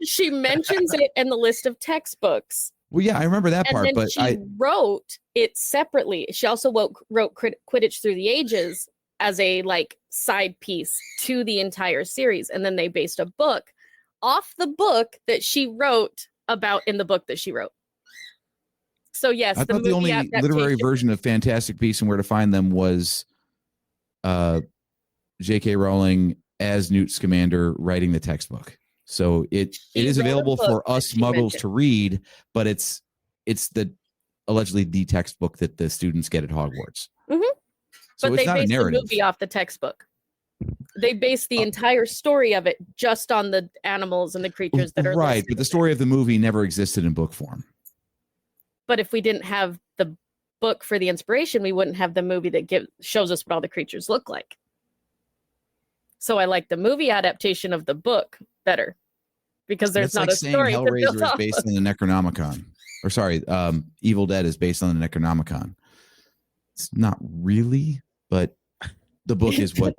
She mentions it in the list of textbooks. Well, yeah, I remember that part, but she wrote it separately. She also wrote Quidditch Through the Ages as a side piece to the entire series, and then they based a book off the book that she wrote about in the book that she wrote. So yes, I thought the only literary version of Fantastic Beasts and Where to Find Them was J.K. Rowling as Newt Scamander writing the textbook. So it is available for us muggles to read, but it's allegedly the textbook that the students get at Hogwarts. Mm-hmm. So but it's not a narrative. The movie off the textbook. They based the entire story of it just on the animals and the creatures that are right. But the story of the movie never existed in book form. But if we didn't have the book for the inspiration, we wouldn't have the movie that shows us what all the creatures look like. So I like the movie adaptation of the book better because there's not a story. Hellraiser is based on the Necronomicon, or sorry, Evil Dead is based on the Necronomicon. It's not really, but the book is what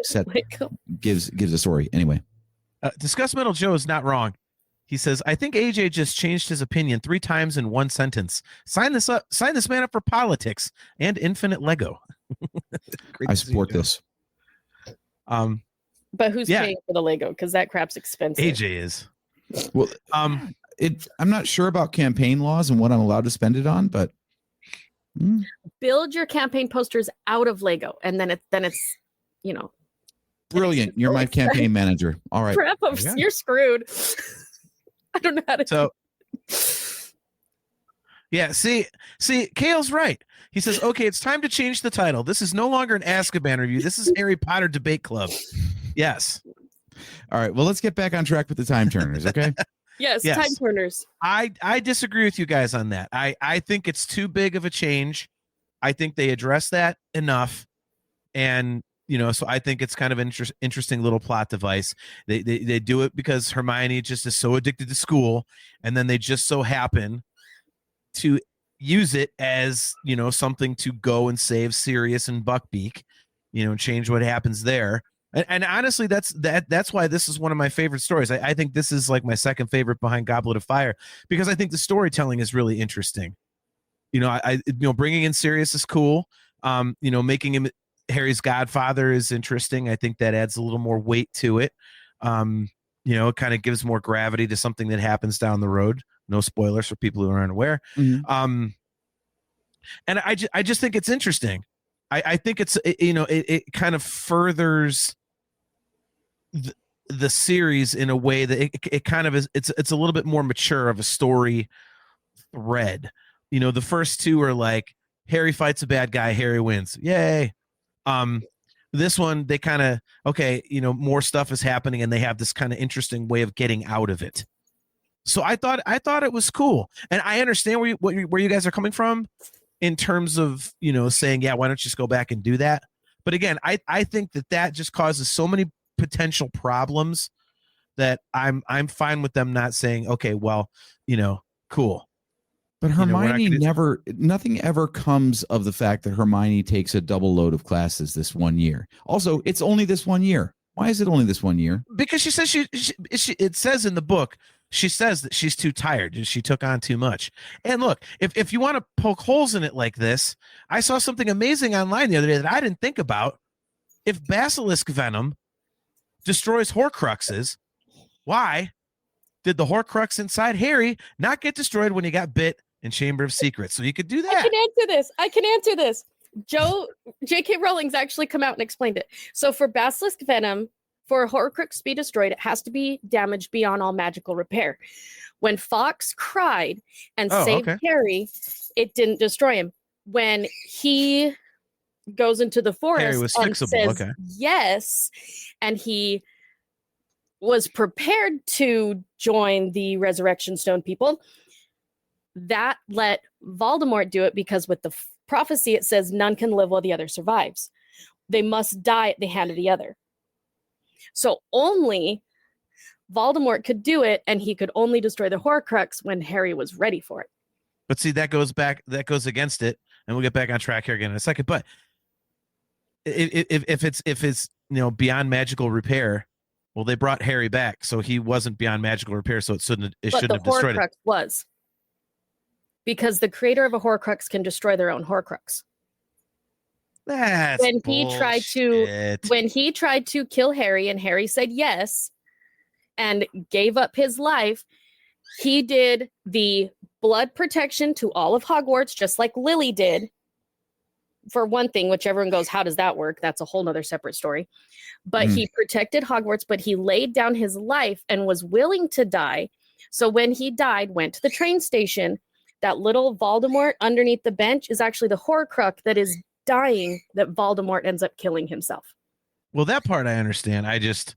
gives a story anyway. Discuss Metal Joe is not wrong. He says, I think AJ just changed his opinion 3 times in one sentence. Sign this man up for politics and infinite Lego. I support this. But who's paying for the Lego? Because that crap's expensive. AJ is. Well, I'm not sure about campaign laws and what I'm allowed to spend it on, but build your campaign posters out of Lego, and then it's brilliant. You're my campaign manager. All right, crap, you're screwed. I don't know how to. So, yeah, see, Kale's right. He says, okay, it's time to change the title. This is no longer an Azkaban review. This is Harry Potter Debate Club. Yes. All right. Well, let's get back on track with the time turners. Okay. Yes. Time turners. I disagree with you guys on that. I think it's too big of a change. I think they address that enough. And, so I think it's kind of an interesting little plot device. They do it because Hermione just is so addicted to school. And then they just so happen to use it as, something to go and save Sirius and Buckbeak, and change what happens there. And honestly, that's why this is one of my favorite stories. I think this is like my second favorite behind Goblet of Fire, because I think the storytelling is really interesting. Bringing in Sirius is cool. Making him Harry's godfather is interesting. I think that adds a little more weight to it. It kind of gives more gravity to something that happens down the road. No spoilers for people who aren't aware. Mm-hmm. And I just think it's interesting. I think it kind of furthers the series in a way that it kind of is. It's a little bit more mature of a story thread. The first 2 are like Harry fights a bad guy, Harry wins, yay. This one, they kind of more stuff is happening, and they have this kind of interesting way of getting out of it. So I thought it was cool, and I understand where you guys are coming from in terms of saying, yeah, why don't you just go back and do that? But again, I think that just causes so many potential problems that I'm fine with them not saying, okay, well, cool. But Hermione nothing ever comes of the fact that Hermione takes a double load of classes this one year. Also, it's only this one year. Why is it only this 1 year? Because she says it says in the book, she says that she's too tired. She took on too much. And look, if you want to poke holes in it like this, I saw something amazing online the other day that I didn't think about. If basilisk venom destroys Horcruxes, why did the Horcrux inside Harry not get destroyed when he got bit in Chamber of Secrets? So you could do that. I can answer this. J.K. Rowling's actually come out and explained it. So for basilisk venom, for a Horcrux to be destroyed, it has to be damaged beyond all magical repair. When Fawkes cried and saved Harry, it didn't destroy him. When he goes into the forest and says yes, and he was prepared to join the Resurrection Stone people, that let Voldemort do it, because with the prophecy it says none can live while the other survives. They must die at the hand of the other. So only Voldemort could do it, and he could only destroy the Horcrux when Harry was ready for it. But see, that goes against it, and we'll get back on track here again in a second. But if it's beyond magical repair, well, they brought Harry back, so he wasn't beyond magical repair, so it shouldn't have destroyed it. But the Horcrux was, because the creator of a Horcrux can destroy their own Horcrux. That's when bullshit. he tried to kill Harry, and Harry said yes and gave up his life, he did the blood protection to all of Hogwarts, just like Lily did. For one thing, which everyone goes, how does that work? That's a whole nother separate story. But he protected Hogwarts, but he laid down his life and was willing to die. So when he died, went to the train station, that little Voldemort underneath the bench is actually the Horcrux that is dying, that Voldemort ends up killing himself. Well, that part I understand. I think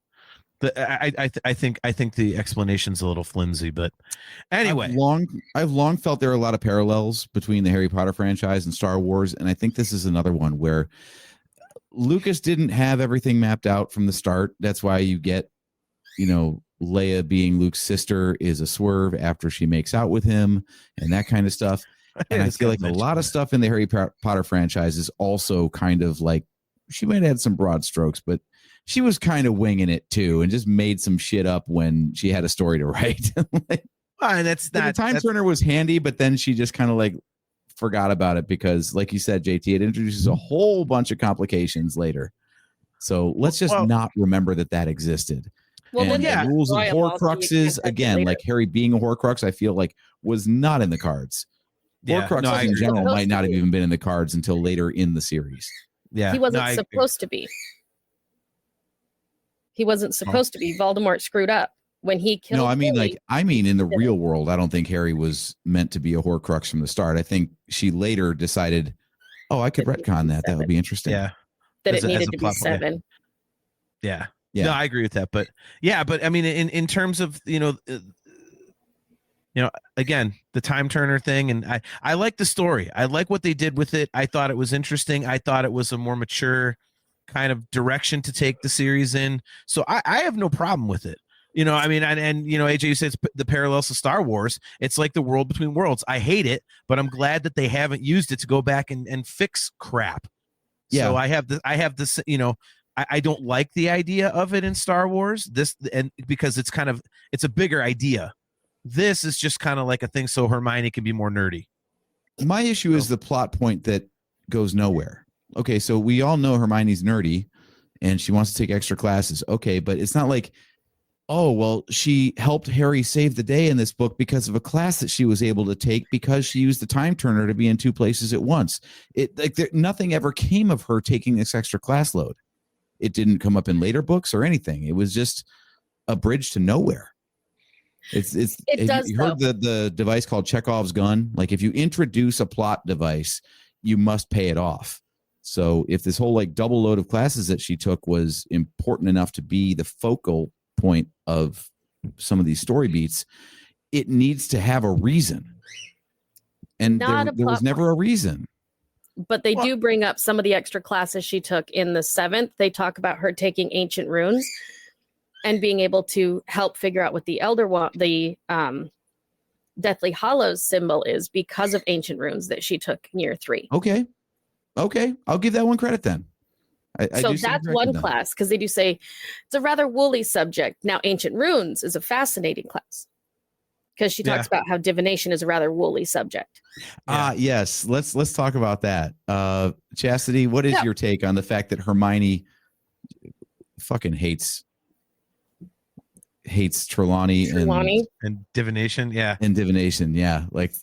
the explanation's a little flimsy, but anyway, I've long felt there are a lot of parallels between the Harry Potter franchise and Star Wars, and I think this is another one where Lucas didn't have everything mapped out from the start. That's why you get, Leia being Luke's sister is a swerve after she makes out with him and that kind of stuff. And I feel like a lot of stuff in the Harry Potter franchise is also kind of like, she might have had some broad strokes, but she was kind of winging it too, and just made some shit up when she had a story to write. The time turner was handy, but then she just kind of like forgot about it because, like you said, JT, it introduces a whole bunch of complications later. So let's just not remember that existed. Well, and the rules of Horcruxes, again, like Harry being a Horcrux, I feel like was not in the cards. Horcruxes in general might not have even been in the cards until later in the series. Yeah, he wasn't supposed to be. He wasn't supposed to be. Voldemort screwed up when he killed. No, I mean, Harry. In the real world, I don't think Harry was meant to be a Horcrux from the start. I think she later decided, I could retcon that. That would be interesting. Yeah, that it needed to be 7. Yeah. No, I agree with that. But I mean, in terms of again, the time turner thing, and I like the story. I like what they did with it. I thought it was interesting. I thought it was a more mature kind of direction to take the series in. So I have no problem with it. I mean, and AJ, you said it's the parallels to Star Wars. It's like the world between worlds. I hate it, but I'm glad that they haven't used it to go back and fix crap. Yeah. So I have this, I don't like the idea of it in Star Wars, because it's a bigger idea. This is just kind of like a thing so Hermione can be more nerdy. My issue is the plot point that goes nowhere. Okay, so we all know Hermione's nerdy and she wants to take extra classes. Okay, but it's not like, she helped Harry save the day in this book because of a class that she was able to take because she used the time turner to be in 2 places at once. Nothing ever came of her taking this extra class load. It didn't come up in later books or anything. It was just a bridge to nowhere. You heard the device called Chekhov's gun? Like, if you introduce a plot device, you must pay it off. So if this whole double load of classes that she took was important enough to be the focal point of some of these story beats, it needs to have a reason. And there was never a reason. But they do bring up some of the extra classes she took in the 7th. They talk about her taking ancient runes and being able to help figure out what the Deathly Hallows symbol is because of ancient runes that she took in year 3. Okay. I'll give that one credit then. I So do stand that's corrected, one though. class, because they do say it's a rather woolly subject. Now, ancient runes is a fascinating class because she talks about how divination is a rather woolly subject. Yes. Let's talk about that. Chastity, what is your take on the fact that Hermione fucking hates Trelawney and divination? Yeah. And divination. Yeah. Like,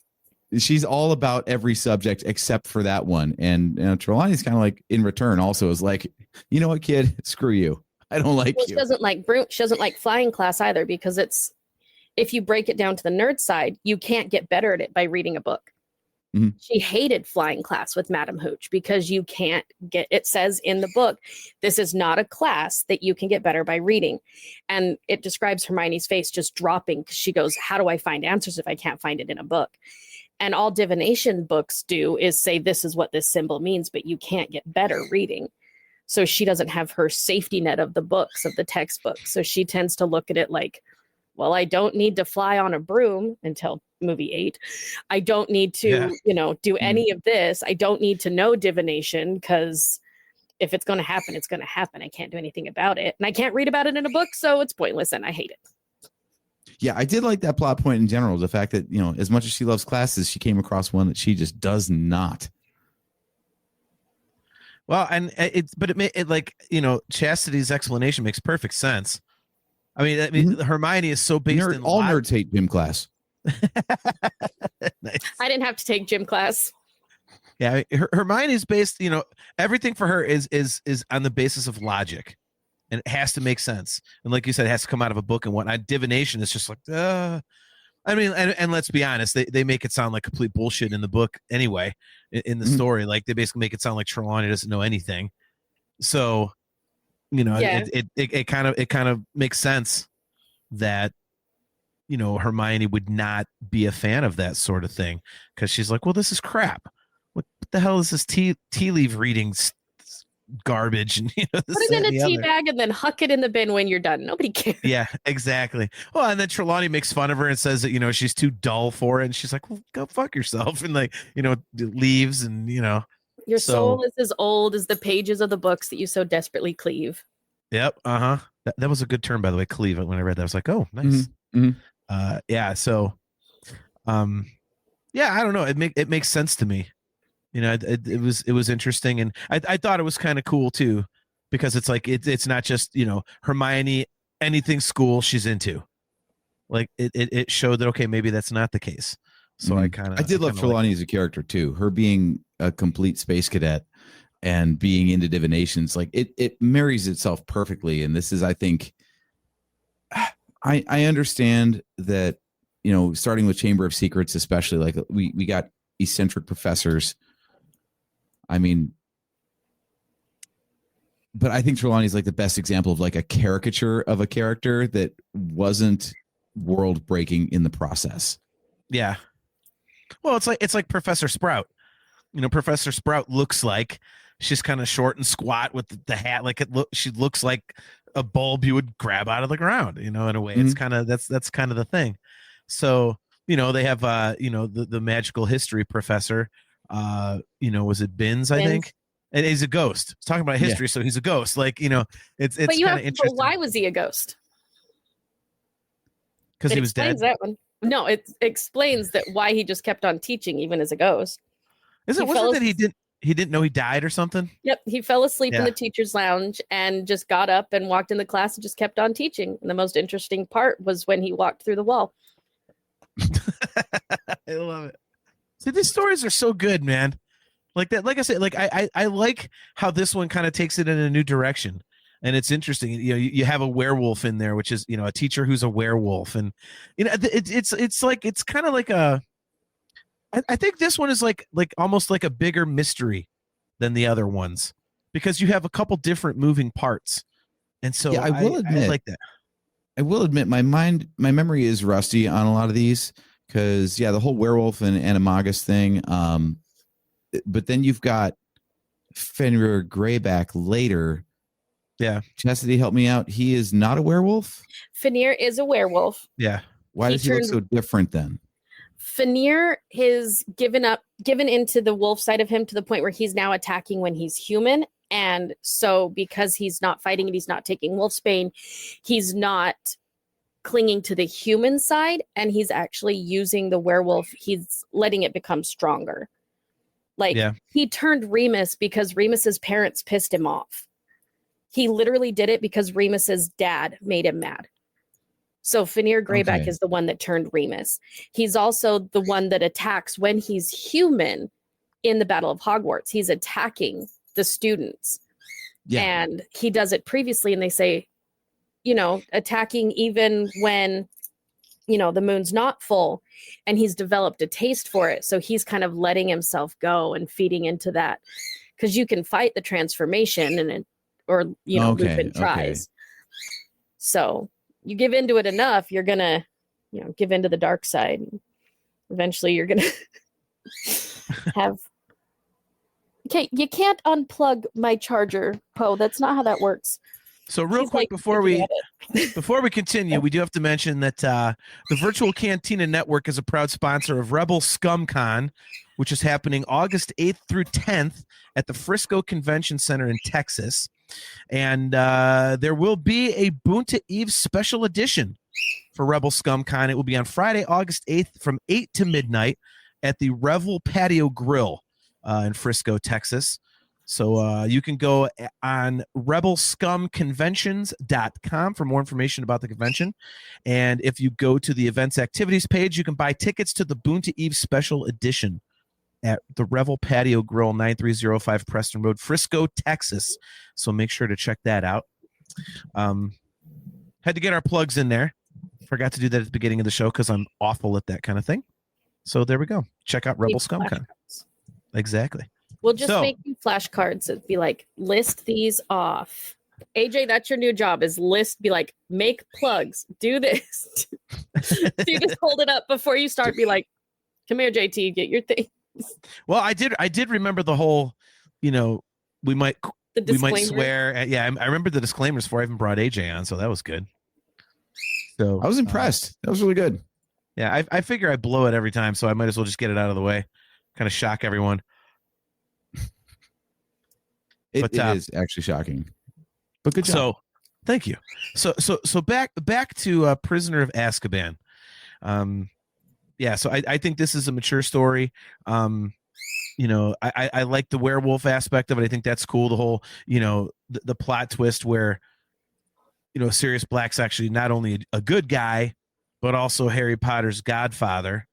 she's all about every subject except for that one. And Trelawney's kind of like in return also is like, you know what, kid, screw you. I don't like you. She doesn't like flying class either, because it's, if you break it down to the nerd side, you can't get better at it by reading a book. Mm-hmm. She hated flying class with Madam Hooch because you can't get, it says in the book, this is not a class that you can get better by reading. And it describes Hermione's face just dropping because she goes, how do I find answers if I can't find it in a book? And all divination books do is say, this is what this symbol means, but you can't get better reading. So she doesn't have her safety net of the books, of the textbooks. So she tends to look at it like, well, I don't need to fly on a broom until movie 8. I don't need to, do any of this. I don't need to know divination, because if it's going to happen, it's going to happen. I can't do anything about it. And I can't read about it in a book, so it's pointless and I hate it. Yeah, I did like that plot point in general. The fact that, as much as she loves classes, she came across one that she just does not. Well, and Chastity's explanation makes perfect sense. I mean, Hermione is so based in all nerds hate gym class. Nice. I didn't have to take gym class. Yeah, Hermione's based. Everything for her is on the basis of logic, and it has to make sense. And like you said, it has to come out of a book and whatnot. Divination is just like, I mean, and let's be honest, they make it sound like complete bullshit in the book anyway. In the story, like they basically make it sound like Trelawney doesn't know anything. So, it kind of makes sense that Hermione would not be a fan of that sort of thing, because she's like, well, this is crap. What the hell is this tea leaf reading garbage? And put it in a tea bag and then huck it in the bin when you're done. Nobody cares. Yeah, exactly. Well, and then Trelawney makes fun of her and says that she's too dull for it, and she's like, well, go fuck yourself, and leaves, and your soul is as old as the pages of the books that you so desperately cleave. Yep. That was a good term, by the way, cleave. When I read that, I was like, oh, nice. Yeah. So, yeah, I don't know. It makes sense to me. It was interesting, and I thought it was kind of cool too, because it's like it's not just Hermione, anything school she's into. Like it showed that, okay, maybe that's not the case. So I did love Trelawney as a character too. Her being a complete space cadet and being into divinations, like it marries itself perfectly. And this is, I think, I understand that, starting with Chamber of Secrets, especially, like we got eccentric professors. I mean, but I think Trelawney is like the best example of like a caricature of a character that wasn't world breaking in the process. Yeah. Well, it's like Professor Sprout. Professor Sprout looks like she's kind of short and squat with the hat. Like she looks like a bulb you would grab out of the ground, in a way. It's kind of, that's kind of the thing. So, they have, the magical history professor, was it Binns, I think? And he's a ghost. He's talking about history. So he's a ghost. Like, it's kind of interesting. But why was he a ghost? Because he was dead. That one. No, it explains that why he just kept on teaching even as a ghost. Wasn't that he didn't know he died or something? Yep, he fell asleep in the teacher's lounge and just got up and walked in the class and just kept on teaching. And the most interesting part was when he walked through the wall. I love it. See, these stories are so good, man. Like that, like I said, like I like how this one kind of takes it in a new direction. And it's interesting, you have a werewolf in there, which is, a teacher who's a werewolf. And, it's kind of like I think this one is like almost like a bigger mystery than the other ones, because you have a couple different moving parts. And so yeah, I will admit, I like that. I will admit my memory is rusty on a lot of these, because the whole werewolf and animagus thing. But then you've got Fenrir Greyback later. Yeah. Chastity, help me out. He is not a werewolf? Fenrir is a werewolf. Yeah. Why does he look so different then? Fenrir is given into the wolf side of him to the point where he's now attacking when he's human, And so because he's not fighting and he's not taking wolfsbane, he's not clinging to the human side, and he's actually using the werewolf. He's letting it become stronger. Like he turned Remus because Remus's parents pissed him off. He literally did it because Remus's dad made him mad. So Fenrir Greyback is the one that turned Remus. He's also the one that attacks when he's human in the Battle of Hogwarts. He's attacking the students. Yeah. And he does it previously, and they say, you know, attacking even when, you know, the moon's not full, and he's developed a taste for it. So he's kind of letting himself go and feeding into that, because you can fight the transformation or, you know, Lupin tries. So you give into it enough, you're going to, you know, give into the dark side. Eventually you're going to have. Okay, you can't unplug my charger, Poe. That's not how that works. So real quick, before we continue, we do have to mention that the Virtual Cantina Network is a proud sponsor of Rebel ScumCon, which is happening August 8th through 10th at the Frisco Convention Center in Texas. And there will be a Boonta Eve special edition for Rebel ScumCon. It will be on Friday, August 8th from 8 to midnight at the Revel Patio Grill in Frisco, Texas. So you can go on rebelscumconventions.com for more information about the convention. And if you go to the events activities page, you can buy tickets to the Boonta Eve special edition at the Revel Patio Grill, 9305 Preston Road, Frisco, Texas. So make sure to check that out. Had to get our plugs in there. Forgot to do that at the beginning of the show because I'm awful at that kind of thing. So there we go. Check out Rebel ScumCon. Exactly. We'll just make you flashcards. It'd be like, list these off. AJ, that's your new job, is be like, make plugs, do this. So you just hold it up before you start, be like, come here, JT, get your thing. Well, I did remember the whole, you know, we might swear. Yeah, I remember the disclaimers before I even brought AJ on, so that was good. So I was impressed. That was really good. Yeah, I figure I blow it every time, so I might as well just get it out of the way, kind of shock everyone. It is actually shocking, but good job. So, thank you. So back to Prisoner of Azkaban. Yeah. So I think this is a mature story. You know, I like the werewolf aspect of it. I think that's cool. The whole, you know, the plot twist where, you know, Sirius Black's actually not only a good guy, but also Harry Potter's godfather.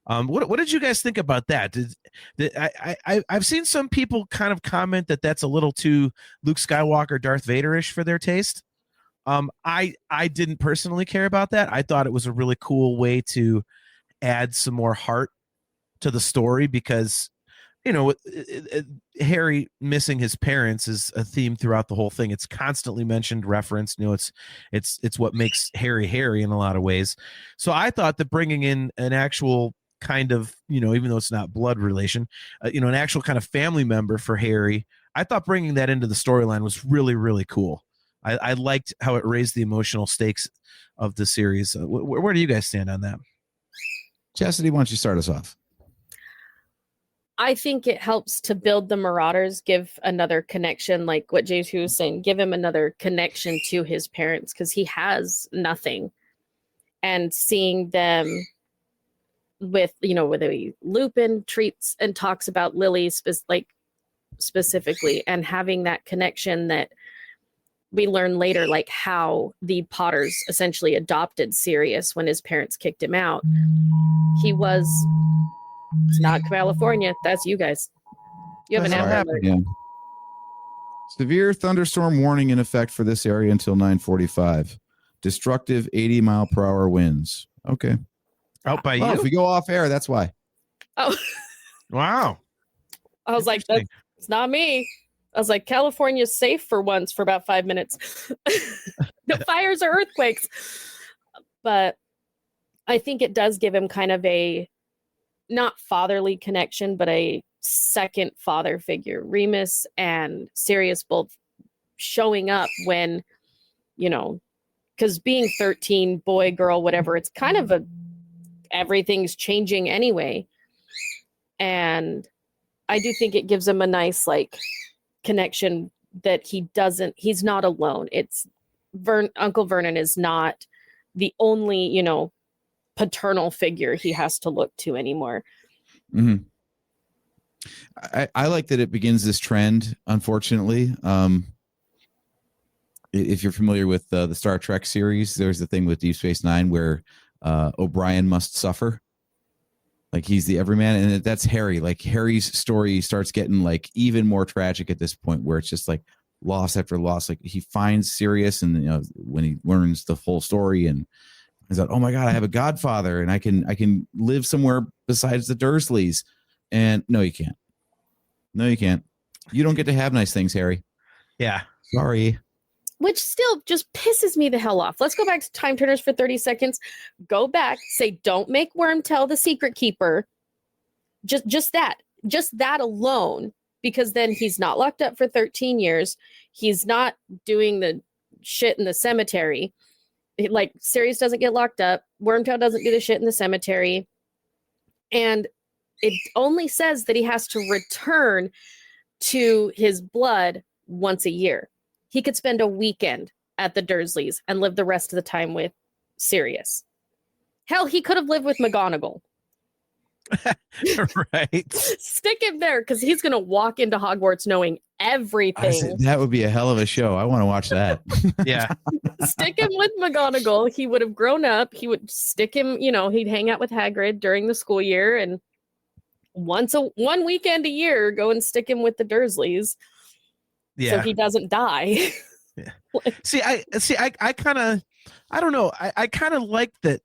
What did you guys think about that? I've seen some people kind of comment that that's a little too Luke Skywalker, Darth Vader-ish for their taste. I didn't personally care about that. I thought it was a really cool way to add some more heart to the story because, you know, Harry missing his parents is a theme throughout the whole thing. It's constantly mentioned, referenced. You know, it's what makes Harry Harry in a lot of ways. So I thought that bringing in an actual kind of, you know, even though it's not blood relation, you know, an actual kind of family member for Harry, I thought bringing that into the storyline was really, really cool. I liked how it raised the emotional stakes of the series. Where do you guys stand on that? Chastity, why don't you start us off? I think it helps to build the Marauders, give another connection, like what JT was saying, give him another connection to his parents because he has nothing. And seeing them with, you know, whether Lupin treats and talks about Lily specifically, and having that connection that we learn later, like how the Potters essentially adopted Sirius when his parents kicked him out. It's not California. That's you guys. You have an Amber Alert. Yeah. Severe thunderstorm warning in effect for this area until 9:45. Destructive 80-mile-per-hour winds. Okay. Out by you? If we go off air, that's why. Oh. Wow. I was like, it's not me. I was like, California's safe for once for about 5 minutes. No fires or earthquakes. But I think it does give him kind of a not fatherly connection, but a second father figure. Remus and Sirius both showing up when, you know, because being 13, boy, girl, whatever, it's kind of everything's changing anyway. And I do think it gives him a nice, like, connection that he's not alone. It's Uncle Vernon is not the only, paternal figure he has to look to anymore. Mm-hmm. I like that it begins this trend, unfortunately. If you're familiar with the Star Trek series, there's the thing with Deep Space Nine where O'Brien must suffer. Like he's the everyman, and that's Harry. Like Harry's story starts getting like even more tragic at this point, where it's just like loss after loss. Like he finds Sirius, and when he learns the full story, and he's like, "Oh my God, I have a godfather, and I can live somewhere besides the Dursleys." And no, you can't. No, you can't. You don't get to have nice things, Harry. Yeah, sorry. Which still just pisses me the hell off. Let's go back to Time Turners for 30 seconds. Go back, say, don't make Wormtail the secret keeper. Just that alone, because then he's not locked up for 13 years. He's not doing the shit in the cemetery. Like Sirius doesn't get locked up. Wormtail doesn't do the shit in the cemetery. And it only says that he has to return to his blood once a year. He could spend a weekend at the Dursleys and live the rest of the time with Sirius. Hell, he could have lived with McGonagall. Right. Stick him there because he's going to walk into Hogwarts knowing everything. That would be a hell of a show. I want to watch that. Yeah. Stick him with McGonagall. He would have grown up. He would stick him, he'd hang out with Hagrid during the school year, and one weekend a year go and stick him with the Dursleys. Yeah. So he doesn't die. Yeah. I kind of, I don't know. I kind of like that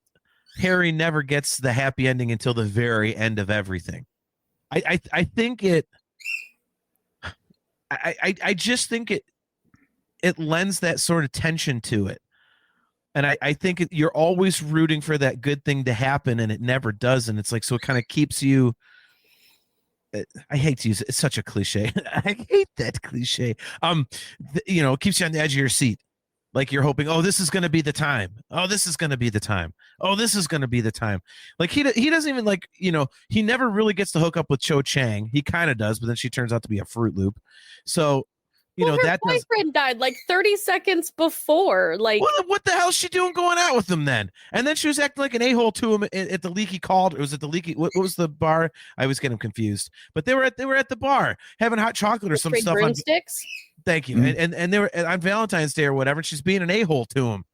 Harry never gets the happy ending until the very end of everything. I think it, I just think it lends that sort of tension to it. And I think you're always rooting for that good thing to happen, and it never does. And it's like, so it kind of keeps you, I hate to use it. It's such a cliche. I hate that cliche. It keeps you on the edge of your seat. Like you're hoping, oh, this is going to be the time. Oh, this is going to be the time. Oh, this is going to be the time. Like he doesn't even he never really gets to hook up with Cho Chang. He kind of does, but then she turns out to be a Fruit Loop. So, her that boyfriend died like 30 seconds before. Like, what the hell is she doing going out with him then? And then she was acting like an a-hole to him at the Leaky Cauldron. It was at the Leaky. What was the bar? I always get him confused. But they were at the bar having hot chocolate or some stuff. Broomsticks. Thank you. Mm-hmm. And they were on Valentine's Day or whatever. And she's being an a-hole to him.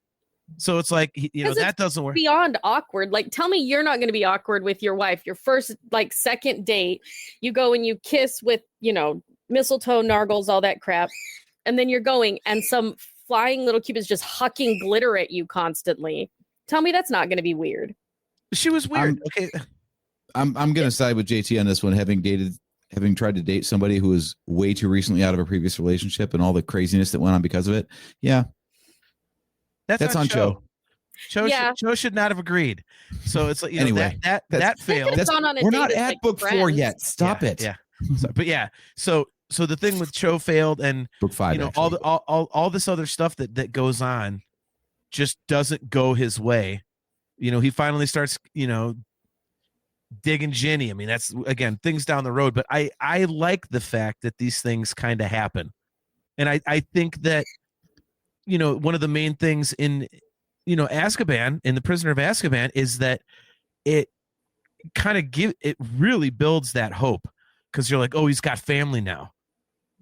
So it's like that doesn't work. Beyond awkward. Like, tell me you're not going to be awkward with your wife. Your first second date, you go and you kiss with mistletoe, nargles, all that crap, and then you're going and some flying little cupid's just hucking glitter at you constantly. Tell me that's not going to be weird. She was weird. Okay, I'm going to side with JT on this one. Having tried to date somebody who was way too recently out of a previous relationship and all the craziness that went on because of it. Yeah, that's on Cho. Cho should not have agreed. So it's like anyway, that failed. We're not at book 4 yet. Stop it. Yeah. So the thing with Cho failed, and book 5, all this other stuff that goes on just doesn't go his way. He finally starts digging Ginny. I mean, that's again things down the road, but I like the fact that these things kind of happen, and I think that one of the main things in Azkaban, in the Prisoner of Azkaban, is that it really builds that hope. Because you're like, oh, he's got family now.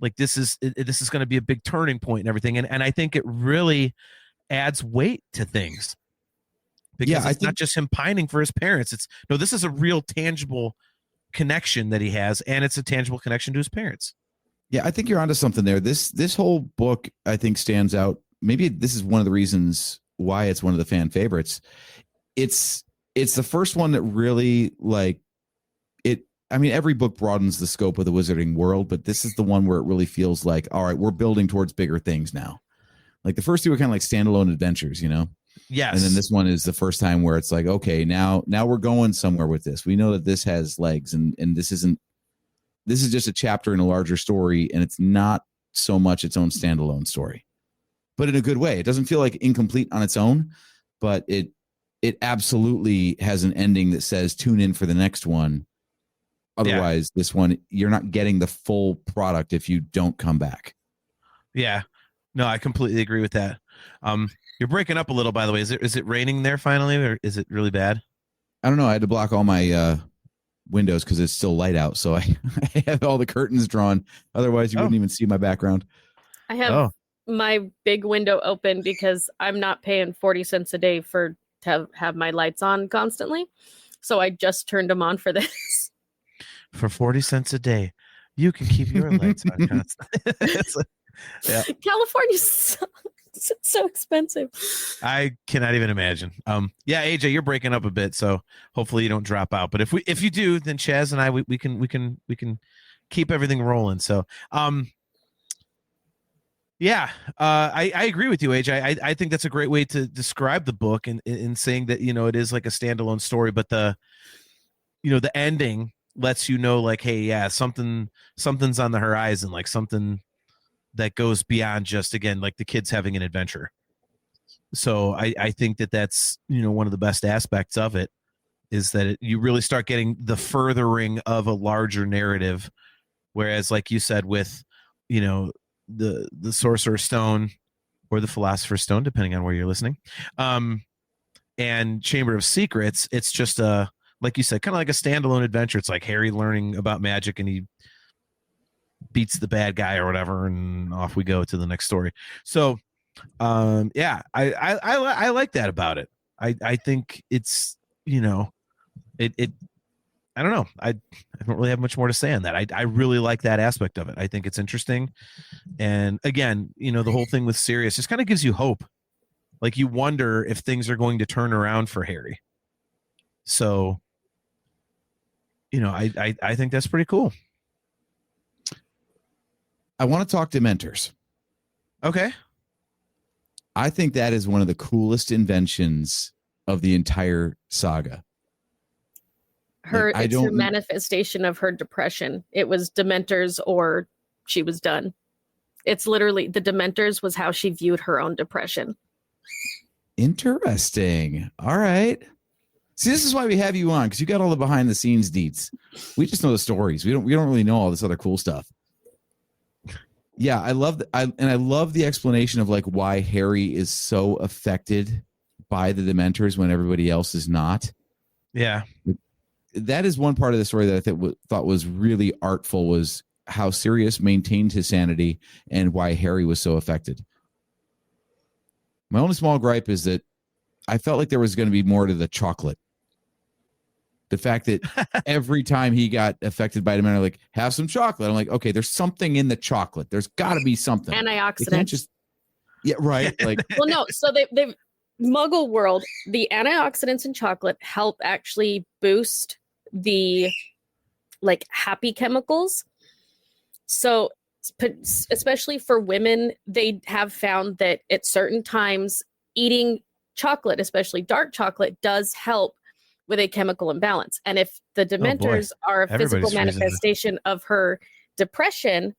Like this is going to be a big turning point and everything. And I think it really adds weight to things. Because it's not just him pining for his parents. This is a real tangible connection that he has, and it's a tangible connection to his parents. Yeah, I think you're onto something there. This whole book, I think, stands out. Maybe this is one of the reasons why it's one of the fan favorites. It's the first one that really every book broadens the scope of the wizarding world, but this is the one where it really feels like, all right, we're building towards bigger things now. Like the first two were kind of like standalone adventures, Yes. And then this one is the first time where it's like, okay, now we're going somewhere with this. We know that this has legs, and this is just a chapter in a larger story, and it's not so much its own standalone story, but in a good way. It doesn't feel like incomplete on its own, but it absolutely has an ending that says tune in for the next one. Otherwise, This one, you're not getting the full product if you don't come back. Yeah. No, I completely agree with that. You're breaking up a little, by the way. Is it raining there finally, or is it really bad? I don't know. I had to block all my windows because it's still light out. So I have all the curtains drawn. Otherwise, you wouldn't even see my background. I have my big window open because I'm not paying 40 cents a day to have my lights on constantly. So I just turned them on for this. For 40 cents a day, you can keep your lights on constantly. Yeah. California's so expensive. I cannot even imagine. Yeah, AJ, you're breaking up a bit, so hopefully you don't drop out. But if you do, then Chaz and I we can keep everything rolling. So yeah, I agree with you, AJ. I think that's a great way to describe the book in saying that, it is like a standalone story, but the ending lets you know, like, hey, yeah, something's on the horizon, like something that goes beyond just, again, like the kids having an adventure. So I think that's, one of the best aspects of it is that you really start getting the furthering of a larger narrative. Whereas, like you said, with, the Sorcerer's Stone or the Philosopher's Stone, depending on where you're listening, and Chamber of Secrets, it's just like you said, kind of like a standalone adventure. It's like Harry learning about magic and he beats the bad guy or whatever, and off we go to the next story. So yeah, I like that about it. I think it's, it I don't know, I don't really have much more to say on that. I really like that aspect of it. I think it's interesting, and again, the whole thing with Sirius just kind of gives you hope. Like, you wonder if things are going to turn around for Harry. So I think that's pretty cool. I want to talk Dementors. Okay. I think that is one of the coolest inventions of the entire saga. It's her manifestation of her depression. It was Dementors or she was done. It's literally the Dementors was how she viewed her own depression. Interesting. All right. See, this is why we have you on, because you got all the behind the scenes deets. We just know the stories. We don't really know all this other cool stuff. Yeah, I love the explanation of like why Harry is so affected by the Dementors when everybody else is not. Yeah. That is one part of the story that I thought was really artful, was how Sirius maintained his sanity and why Harry was so affected. My only small gripe is that I felt like there was going to be more to the chocolate. The fact that every time he got affected by Dementor, like, have some chocolate. I'm like, okay, there's something in the chocolate. There's got to be something. Antioxidants. Yeah, right. Like, well, no. So they've Muggle world. The antioxidants in chocolate help actually boost the like happy chemicals. So especially for women, they have found that at certain times eating chocolate, especially dark chocolate, does help with a chemical imbalance. And if the Dementors are a physical manifestation of her depression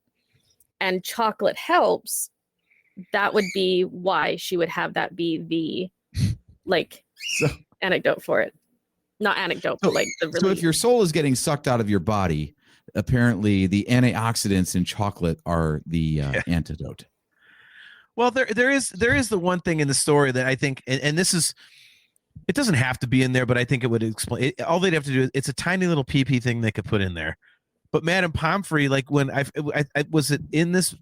and chocolate helps, that would be why she would have that be the anecdote for it. Not anecdote, but like the relief. So if your soul is getting sucked out of your body, apparently the antioxidants in chocolate are the antidote. Well, there is the one thing in the story that I think, and this is, it doesn't have to be in there, but I think it would explain it. All they'd have to do, it's a tiny little PP thing they could put in there. But Madame Pomfrey, like when I was it in this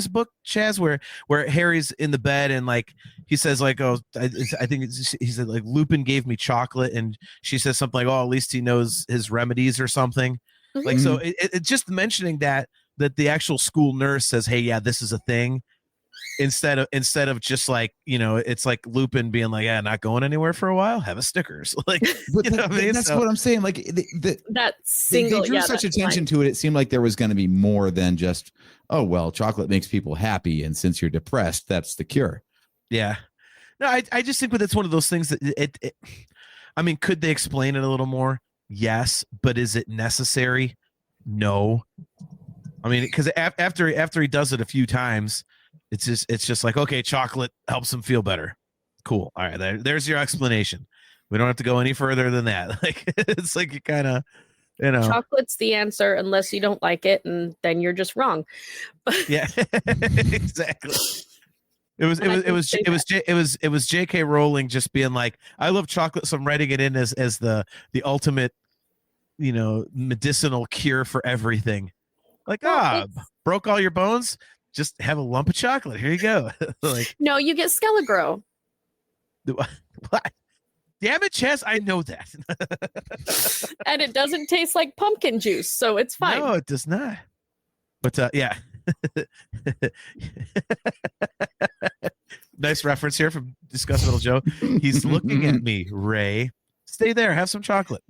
book, Chaz, where Harry's in the bed and like he says like, oh, I think he said like Lupin gave me chocolate, and she says something like, oh, at least he knows his remedies or something. Mm-hmm. Like, so it just mentioning that the actual school nurse says, hey, yeah, this is a thing. Instead of just like, it's like Lupin being like, yeah, not going anywhere for a while, have a Snickers. Like, but that's what I'm saying. Like that single, they drew such attention to it. It seemed like there was going to be more than just, oh, well, chocolate makes people happy, and since you're depressed, that's the cure. Yeah. No, I just think that it's one of those things that I mean, could they explain it a little more? Yes, but is it necessary? No. I mean, because after he does it a few times, it's just like, okay, chocolate helps him feel better. Cool. All right, there's your explanation. We don't have to go any further than that. Like, it's like you kind of You know, chocolate's the answer unless you don't like it, and then you're just wrong. yeah, exactly. It was J.K. Rowling just being like, I love chocolate, so I'm writing it in as the ultimate, medicinal cure for everything. Like, broke all your bones, just have a lump of chocolate. Here you go. Like, no, you get Skelegro. What? Damn it, Chess, I know that. And it doesn't taste like pumpkin juice, so it's fine. No, it does not. But yeah. Nice reference here from Discuss Metal Joe. He's looking at me, Ray. Stay there, have some chocolate.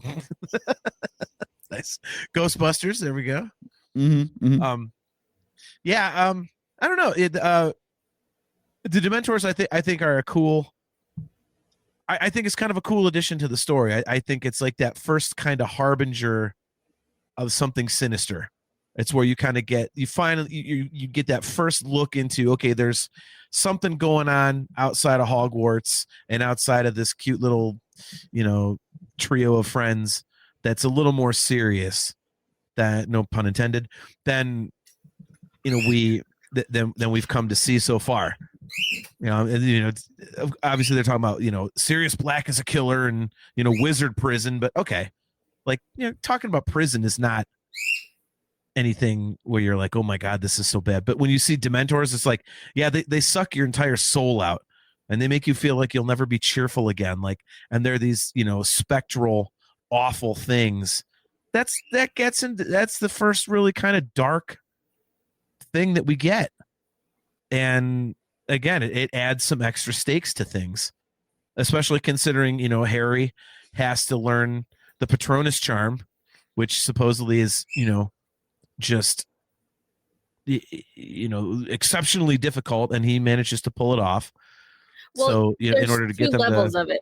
Nice. Ghostbusters, there we go. Mm-hmm. I don't know. The Dementors I think are a cool. I think it's kind of a cool addition to the story. I think it's like that first kind of harbinger of something sinister. It's where you kind of get you get that first look into, okay, there's something going on outside of Hogwarts and outside of this cute little, trio of friends that's a little more serious, that, no pun intended, than we've come to see so far. Obviously they're talking about, Sirius Black is a killer and, wizard prison, but okay. Like, talking about prison is not anything where you're like, oh my God, this is so bad. But when you see Dementors, it's like, yeah, they suck your entire soul out and they make you feel like you'll never be cheerful again. Like, and they're these, spectral, awful things. That's the first really kind of dark thing that we get. And again, it adds some extra stakes to things, especially considering, Harry has to learn the Patronus charm, which supposedly is, just, exceptionally difficult, and he manages to pull it off. Well, so, in order to get them levels of it.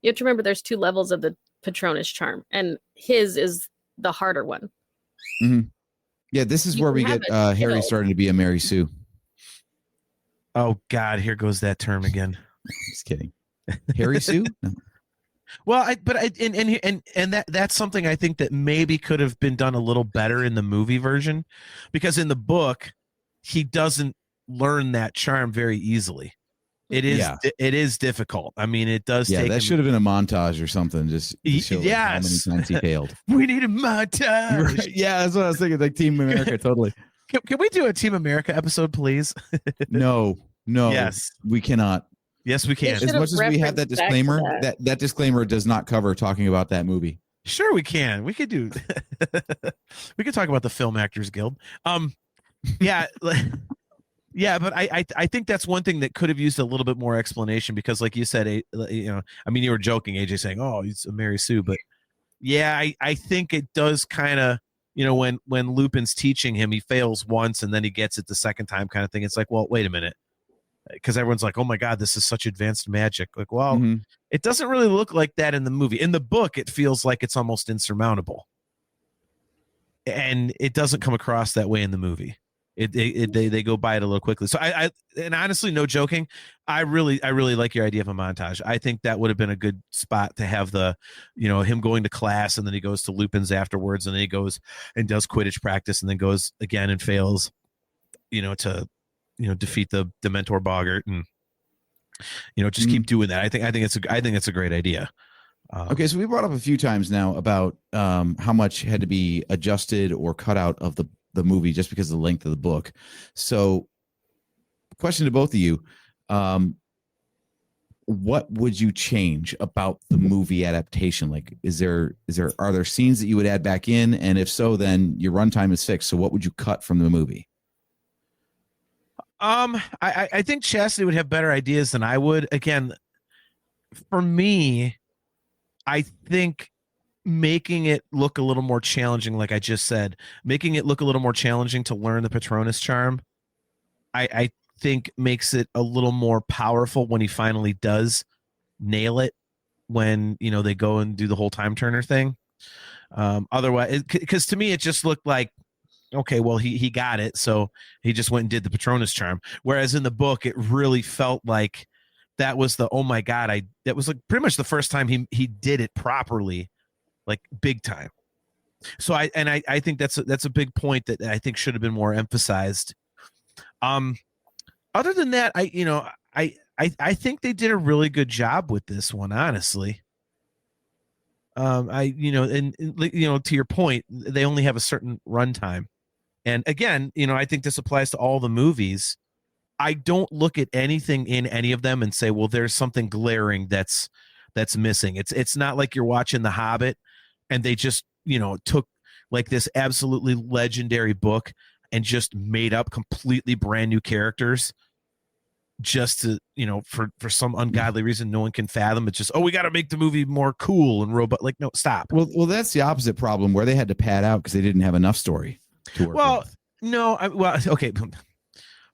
You have to remember there's 2 levels of the Patronus charm, and his is the harder one. Mm-hmm. Yeah, this is where we get Harry starting to be a Mary Sue. Oh God, here goes that term again. Just kidding. Harry Sue? No. Well, that's something I think that maybe could have been done a little better in the movie version, because in the book he doesn't learn that charm very easily. It is difficult. I mean, it does. Yeah, take that should have been a montage or something. Just to show how many times he failed. We need a montage. Right. Yeah, that's what I was thinking. Like Team America, totally. Can we do a Team America episode, please? No. Yes, we cannot. Yes, we can. As much as we have that disclaimer, that disclaimer does not cover talking about that movie. Sure, we can. We could do. We could talk about the Film Actors Guild. Yeah, yeah, but I think that's one thing that could have used a little bit more explanation, because, like you said, you were joking, AJ, saying, "Oh, he's a Mary Sue," but yeah, I think it does kind of, when Lupin's teaching him, he fails once and then he gets it the second time, kind of thing. It's like, well, wait a minute. Because everyone's like, oh my God, this is such advanced magic. Like, well, It doesn't really look like that in the movie. In the book, it feels like it's almost insurmountable. And it doesn't come across that way in the movie. They go by it a little quickly. So and honestly, no joking, I really like your idea of a montage. I think that would have been a good spot to have the, him going to class, and then he goes to Lupin's afterwards, and then he goes and does Quidditch practice, and then goes again and fails, to defeat the Dementor Boggart, and just keep doing that. I think it's a great idea. Okay, so we brought up a few times now about how much had to be adjusted or cut out of the movie just because of the length of the book. So, question to both of you: what would you change about the movie adaptation? Like, are there scenes that you would add back in, and if so, then your runtime is fixed. So, what would you cut from the movie? I think Chastity would have better ideas than I would. Again, for me, I think making it look a little more challenging, like I just said, making it look a little more challenging to learn the Patronus charm, I think makes it a little more powerful when he finally does nail it, when, they go and do the whole time turner thing. Otherwise, because to me, it just looked like, okay, well, he got it, so he just went and did the Patronus charm. Whereas in the book, it really felt like that was the, that was like pretty much the first time he did it properly, like big time. So I think that's a big point that I think should have been more emphasized. Other than that, I think they did a really good job with this one, honestly. To your point, they only have a certain runtime. And again, I think this applies to all the movies. I don't look at anything in any of them and say, well, there's something glaring that's missing. It's not like you're watching The Hobbit and they just, took like this absolutely legendary book and just made up completely brand new characters just to, for some ungodly reason no one can fathom. It's just, we got to make the movie more cool and robot. Like, no, stop. Well, that's the opposite problem where they had to pad out because they didn't have enough story to work with. No, okay.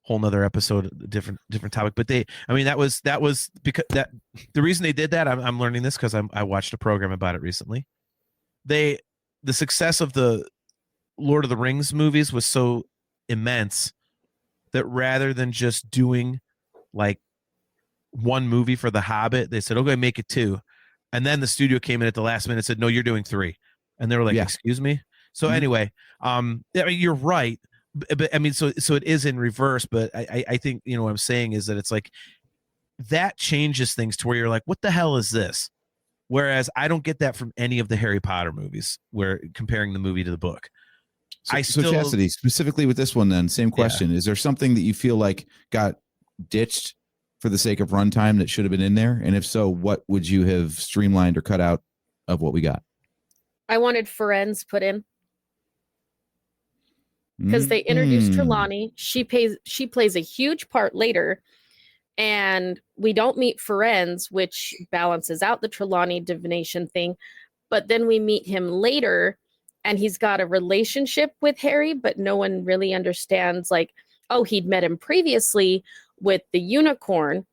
Whole nother episode, different topic. But that was because the reason they did that, I'm learning this because I watched a program about it recently. The success of the Lord of the Rings movies was so immense that rather than just doing like one movie for The Hobbit, they said, okay, make it 2. And then the studio came in at the last minute and said, no, you're doing 3. And they were like, excuse me. So anyway, you're right. But I mean, so it is in reverse, but I think, what I'm saying is that it's like that changes things to where you're like, what the hell is this? Whereas I don't get that from any of the Harry Potter movies where comparing the movie to the book. So Chastity, specifically with this one, then same question. Yeah. Is there something that you feel like got ditched for the sake of runtime that should have been in there? And if so, what would you have streamlined or cut out of what we got? I wanted Firenze put in. Because they introduced Trelawney. She plays a huge part later. And we don't meet Firenze, which balances out the Trelawney divination thing. But then we meet him later, and he's got a relationship with Harry, but no one really understands, like, he'd met him previously with the unicorn,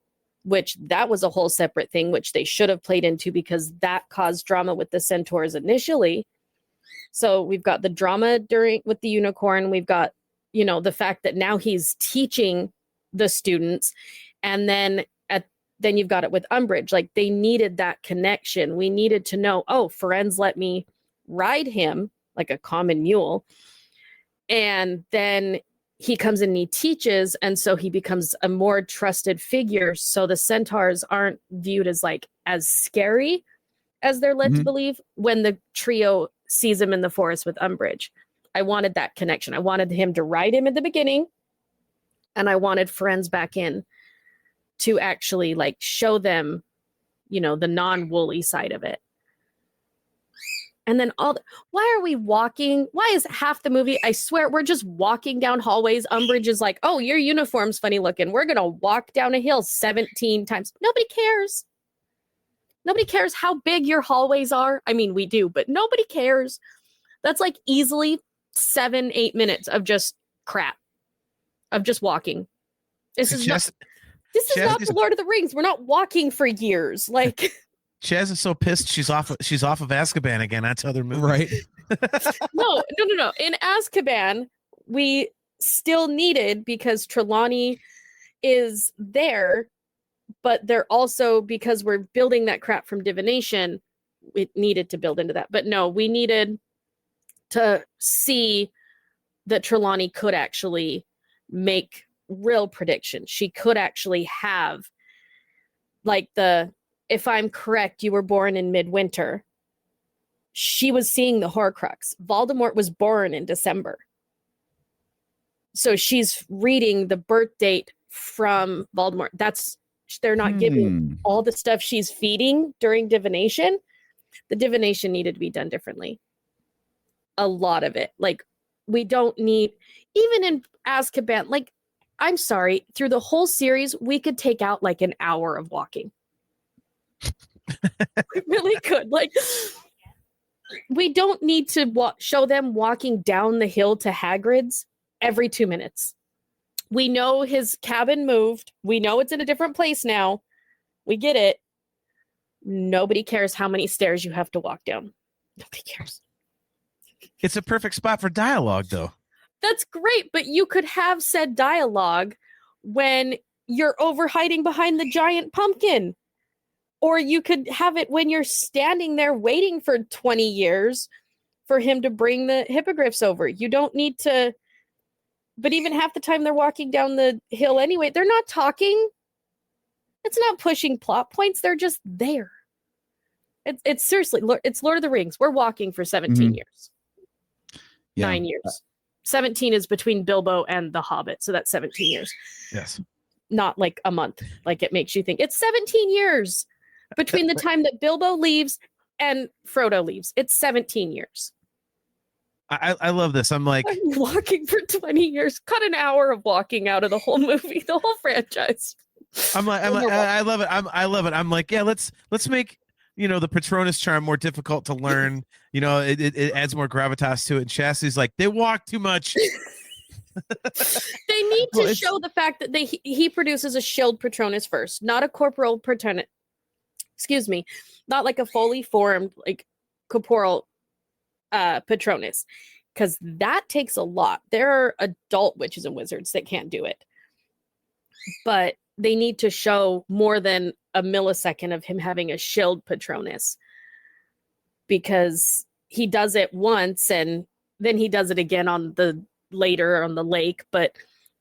which that was a whole separate thing, which they should have played into because that caused drama with the centaurs initially. So we've got the drama with the unicorn. We've got, the fact that now he's teaching the students. And then then you've got it with Umbridge. Like, they needed that connection. We needed to know, Firenze let me ride him like a common mule. And then he comes in and he teaches. And so he becomes a more trusted figure. So the centaurs aren't viewed as scary as they're led to believe when the trio sees him in the forest with Umbridge. I wanted that connection. I wanted him to ride him at the beginning, and I wanted Firenze back in to actually show them, the non-woolly side of it. And then why are we walking? Why is half the movie, I swear, we're just walking down hallways. Umbridge is like, your uniform's funny looking. We're going to walk down a hill 17 times. Nobody cares. Nobody cares how big your hallways are. I mean, we do, but nobody cares. That's easily 7-8 minutes of just crap, of just walking. This is not the Lord of the Rings. We're not walking for years. Chaz is so pissed she's off of Azkaban again. That's other movie, right? No. In Azkaban, we still needed, because Trelawney is there. But they're also, because we're building that crap from divination, it needed to build into that. But no, we needed to see that Trelawney could actually make real predictions. She could actually have, if I'm correct, you were born in midwinter. She was seeing the Horcrux. Voldemort was born in December. So she's reading the birth date from Voldemort. They're not giving all the stuff she's feeding during divination. The divination needed to be done differently. A lot of it. We don't need, even in Azkaban, I'm sorry, through the whole series, we could take out an hour of walking. We really could. We don't need to show them walking down the hill to Hagrid's every 2 minutes. We know his cabin moved. We know it's in a different place now. We get it. Nobody cares how many stairs you have to walk down. Nobody cares. It's a perfect spot for dialogue, though. That's great, but you could have said dialogue when you're hiding behind the giant pumpkin. Or you could have it when you're standing there waiting for 20 years for him to bring the hippogriffs over. You don't need to. But even half the time they're walking down the hill anyway, they're not talking. It's not pushing plot points. They're just there. It's seriously, it's Lord of the Rings. We're walking for 17 years. Yeah. 9 years. 17 is between Bilbo and the Hobbit. So that's 17 years. Yes. Not like a month, like it makes you think. It's 17 years between the time that Bilbo leaves and Frodo leaves. It's 17 years. I love this. I'm like, I'm walking for 20 years. Cut an hour of walking out of the whole movie, the whole franchise. I love it. I love it. I'm like, yeah, let's make, the Patronus charm more difficult to learn. It adds more gravitas to it. And Chastity's like, they walk too much. They need to show the fact that he produces a shield Patronus first, not a corporal Patronus. Excuse me, not like a fully formed, like corporal Patronus, because that takes a lot. There are adult witches and wizards that can't do it, but they need to show more than a millisecond of him having a shield Patronus, because he does it once and then he does it again later on the lake, but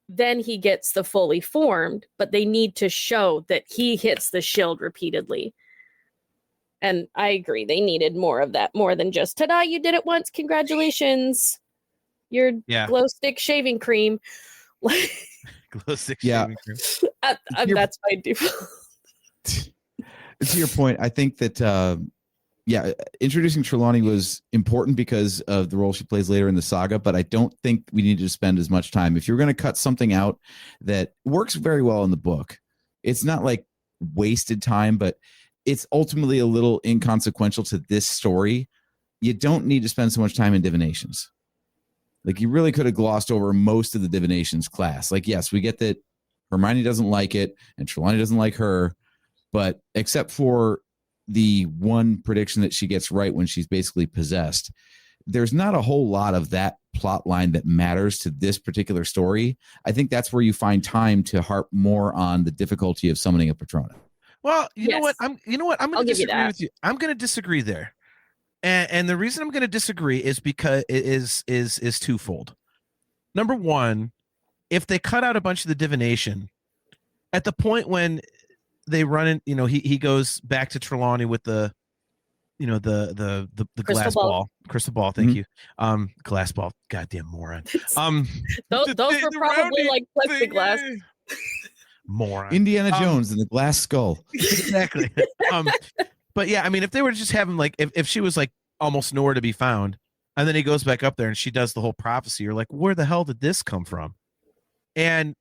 then he gets the fully formed. But they need to show that he hits the shield repeatedly. And I agree, they needed more of that, more than just, ta-da, you did it once, congratulations, your glow stick shaving cream. Glow stick shaving cream. That's my default. To your point, I think that, introducing Trelawney was important because of the role she plays later in the saga, but I don't think we need to spend as much time. If you're going to cut something out that works very well in the book, it's not like wasted time, but it's ultimately a little inconsequential to this story. You don't need to spend so much time in divinations. Like, you really could have glossed over most of the divinations class. Like, yes, we get that Hermione doesn't like it and Trelawney doesn't like her, but except for the one prediction that she gets right when she's basically possessed, there's not a whole lot of that plot line that matters to this particular story. I think that's where you find time to harp more on the difficulty of summoning a Patronus. Well, you know what? I'm going to disagree with you. I'm going to disagree there. And the reason I'm going to disagree is because it is twofold. Number one, if they cut out a bunch of the divination at the point when they run in, he goes back to Trelawney with the glass ball. Crystal ball, thank you. Glass ball, goddamn moron. Those were probably like plexiglass. Moron. Indiana Jones and the glass skull. Exactly. But yeah, I mean, if they were just having like, if she was like almost nowhere to be found, and then he goes back up there and she does the whole prophecy, you're like, where the hell did this come from? And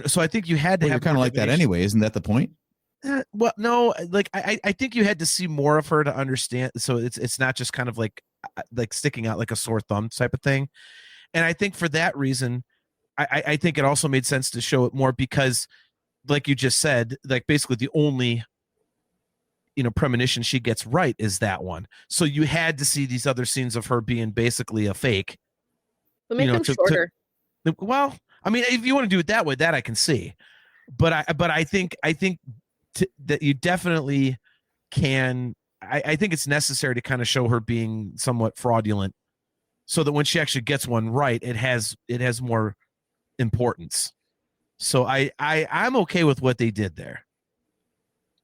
so I think you had to have kind of like that anyway. Isn't that the point? Well, no, like I think you had to see more of her to understand. So it's not just kind of like sticking out like a sore thumb type of thing. And I think for that reason, I think it also made sense to show it more because, like you just said, like basically the only premonition she gets right is that one. So you had to see these other scenes of her being basically a fake. But make them shorter. Well, I mean, if you want to do it that way, that I can see. But I think that you definitely can. I think it's necessary to kind of show her being somewhat fraudulent, so that when she actually gets one right, it has more importance. So I'm okay with what they did there.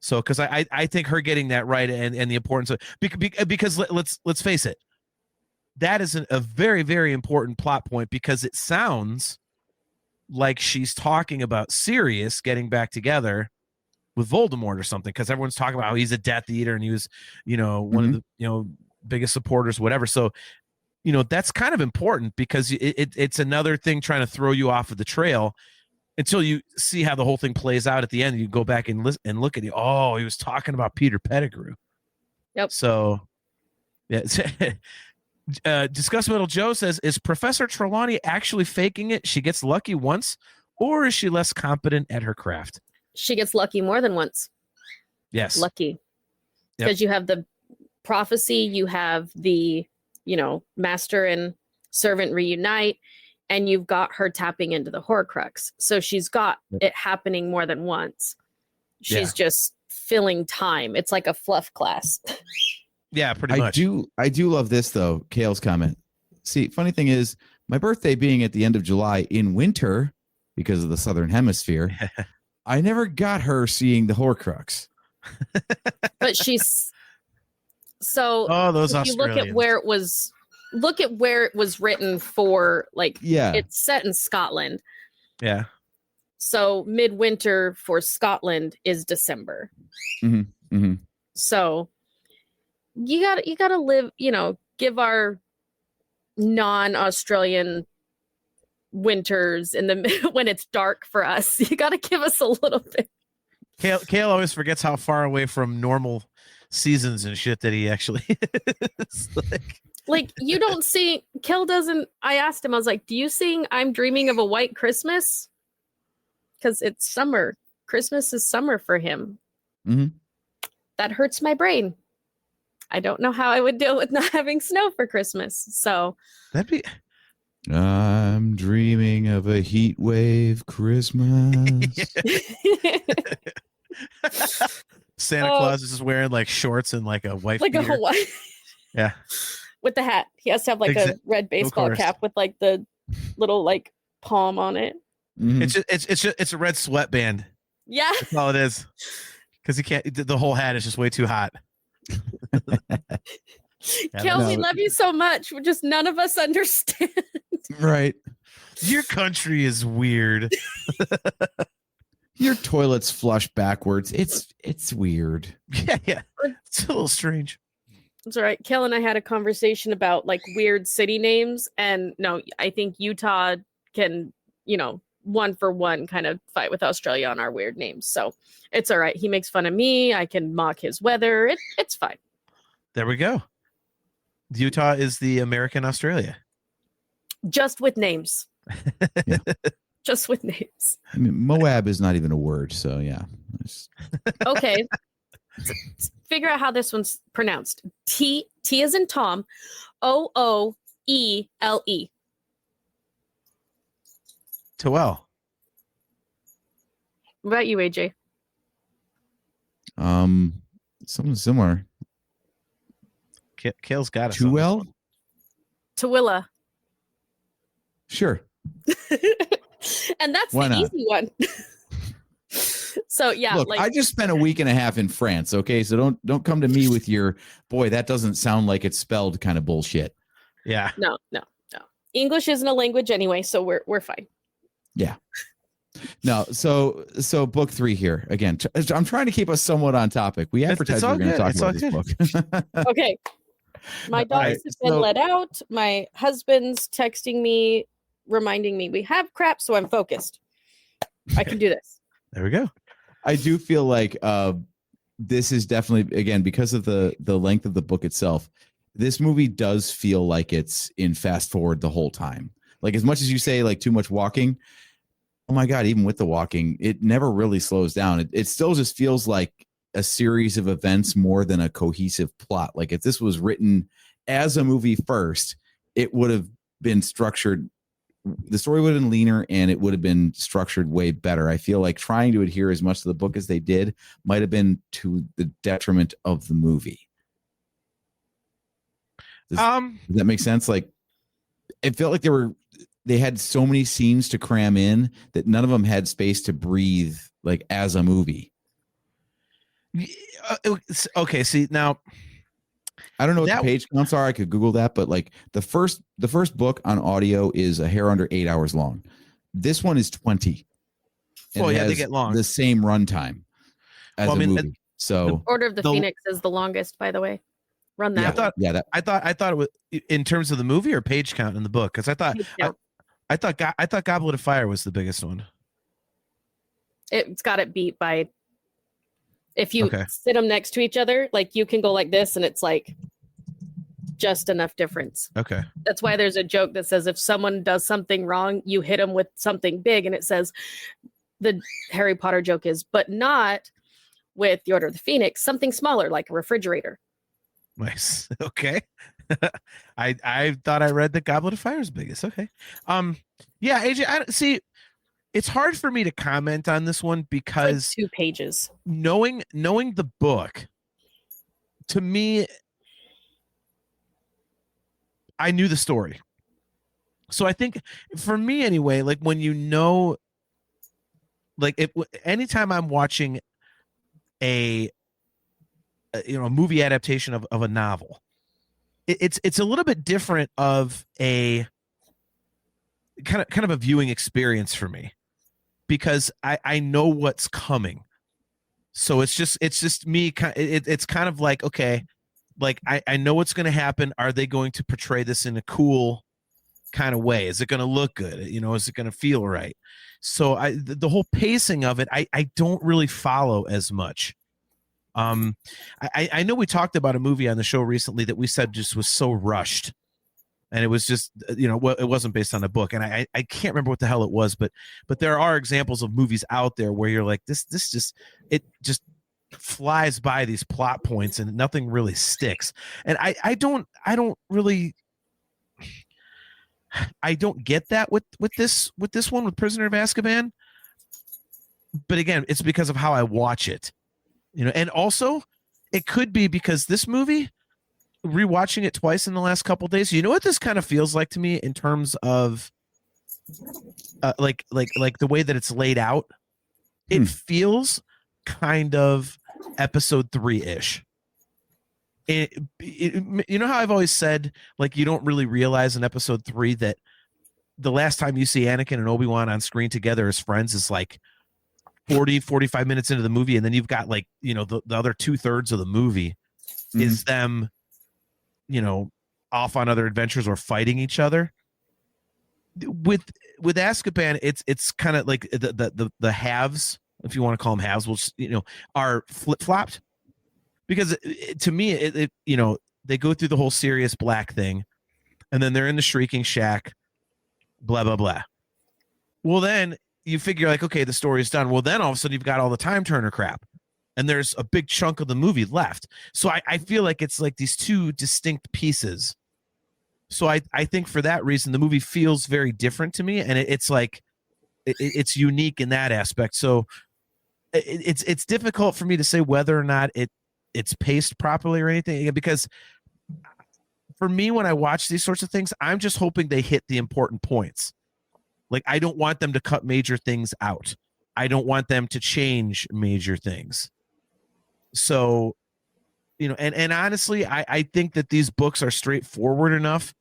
So because I think her getting that right and the importance of because let's face it, that is a very, very important plot point, because it sounds like she's talking about Sirius getting back together with Voldemort or something, because everyone's talking about how he's a Death Eater and he was one of the biggest supporters, whatever. So that's kind of important, because it's another thing trying to throw you off of the trail until you see how the whole thing plays out at the end. You go back and listen and look at it. Oh, he was talking about Peter Pettigrew. Yep. So, yeah. Discuss Metal Joe says, is Professor Trelawney actually faking it? She gets lucky once, or is she less competent at her craft? She gets lucky more than once. Yes. Lucky. Because you have the prophecy, you have the, master and servant reunite, and you've got her tapping into the Horcrux. So she's got it happening more than once. She's just filling time. It's like a fluff class. Yeah, pretty much. I do love this though. Kale's comment. See, funny thing is, my birthday being at the end of July in winter because of the Southern Hemisphere, I never got her seeing the Horcrux. But she's so. Oh, those if you Australians. look at where it was written for. Like, Yeah, it's set in Scotland. Yeah. So midwinter for Scotland is December. Mm-hmm. Mm-hmm. So you gotta live. Give our non-Australian winters in the when it's dark for us. You gotta give us a little bit. Kale always forgets how far away from normal seasons and shit that he actually is. Like, you don't see. Kale doesn't. I asked him. I was like, "Do you sing I'm Dreaming of a White Christmas?" Because it's summer. Christmas is summer for him. Mm-hmm. That hurts my brain. I don't know how I would deal with not having snow for Christmas. So That'd be. I'm dreaming of a heat wave Christmas. Santa Claus is just wearing like shorts and like a white like beater. a Hawaii. Yeah. With the hat. He has to have like a red baseball cap with like the little like palm on it. Mm-hmm. It's a red sweatband. Yeah. That's all it is. Because he can't. The whole hat is just way too hot. Kel, we love you so much. We're just none of us understand. Right. Your country is weird. Your toilets flush backwards. It's weird. Yeah. It's a little strange. That's all right. Kel and I had a conversation about like weird city names, and no, I think Utah can, one for one kind of fight with Australia on our weird names. So it's all right. He makes fun of me. I can mock his weather. It's fine. There we go. Utah is the American Australia. Just with names. Yeah. Just with names. I mean, Moab is not even a word, so yeah. Okay. Figure out how this one's pronounced. T as in Tom, Oole. Toel. What about you, AJ? Something similar. Kale's got it. Tuel? Tooele. Sure. And that's Why the not? easy one. So yeah, Look, I just spent a week and a half in France, okay? So don't come to me with your boy, that doesn't sound like it's spelled kind of bullshit. Yeah. No. English isn't a language anyway, so we're fine. Yeah. No, so book 3 here. Again, I'm trying to keep us somewhat on topic. We advertised we were going to talk about this book. Okay. My dogs have been let out. My husband's texting me, reminding me we have crap, so I'm focused. I can do this. There we go. I do feel like this is definitely, again, because of the length of the book itself, this movie does feel like it's in fast forward the whole time. Like, as much as you say like too much walking, oh my God, even with the walking, it never really slows down. It still just feels like a series of events more than a cohesive plot. Like, if this was written as a movie first, it would have been structured. The story would have been leaner and it would have been structured way better. I feel like trying to adhere as much to the book as they did might have been to the detriment of the movie. Does that make sense? Like, it felt like they had so many scenes to cram in that none of them had space to breathe, like, as a movie. Okay, see, now I don't know what the page counts are. I could Google that, but like the first book on audio is a hair under 8 hours long. This one is 20. Well, yeah, they get long. The same runtime as a movie. So Order of the Phoenix is the longest, by the way. Run that. I thought it was in terms of the movie or page count in the book, because I thought Goblet of Fire was the biggest one. It's got it beat by. If you sit them next to each other, like, you can go like this, and it's like just enough difference. Okay. That's why there's a joke that says if someone does something wrong, you hit them with something big, and it says the Harry Potter joke is, but not with the Order of the Phoenix, something smaller like a refrigerator. Nice. Okay. I thought I read that Goblet of Fire is biggest. Okay. Yeah, AJ, it's hard for me to comment on this one because like 2 pages. Knowing the book, to me, I knew the story. So I think for me anyway, like when you know, like anytime I'm watching a movie adaptation of a novel, it's a little bit different of a kind of a viewing experience for me, because I know what's coming. So it's just me. It's kind of like, okay, like I know what's going to happen. Are they going to portray this in a cool kind of way? Is it going to look good? Is it going to feel right? So the whole pacing of it, I don't really follow as much. I know we talked about a movie on the show recently that we said just was so rushed, and it was just, it wasn't based on a book, and I can't remember what the hell it was, but there are examples of movies out there where you're like, this just flies by these plot points and nothing really sticks. And I don't get that with this one, with Prisoner of Azkaban. But again, it's because of how I watch it. And also it could be because this movie, rewatching it twice in the last couple of days, you know what this kind of feels like to me in terms of like the way that it's laid out? It feels kind of episode 3-ish. You know how I've always said, like, you don't really realize in episode 3 that the last time you see Anakin and Obi-Wan on screen together as friends is like 45 minutes into the movie, and then you've got like, the other 2/3 of the movie is them, off on other adventures or fighting each other. With Azkaban, it's kind of like the halves, if you want to call them halves, are flip-flopped, because to me, they go through the whole Sirius Black thing, and then they're in the Shrieking Shack, blah blah blah. Well, then you figure, like, okay, the story is done. Well, then all of a sudden you've got all the time turner crap, and there's a big chunk of the movie left. So I feel like it's like these two distinct pieces. So I think for that reason, the movie feels very different to me, and it's like it's unique in that aspect. So it's difficult for me to say whether or not it's paced properly or anything, because for me, when I watch these sorts of things, I'm just hoping they hit the important points. Like, I don't want them to cut major things out. I don't want them to change major things. So, and honestly, I think that these books are straightforward enough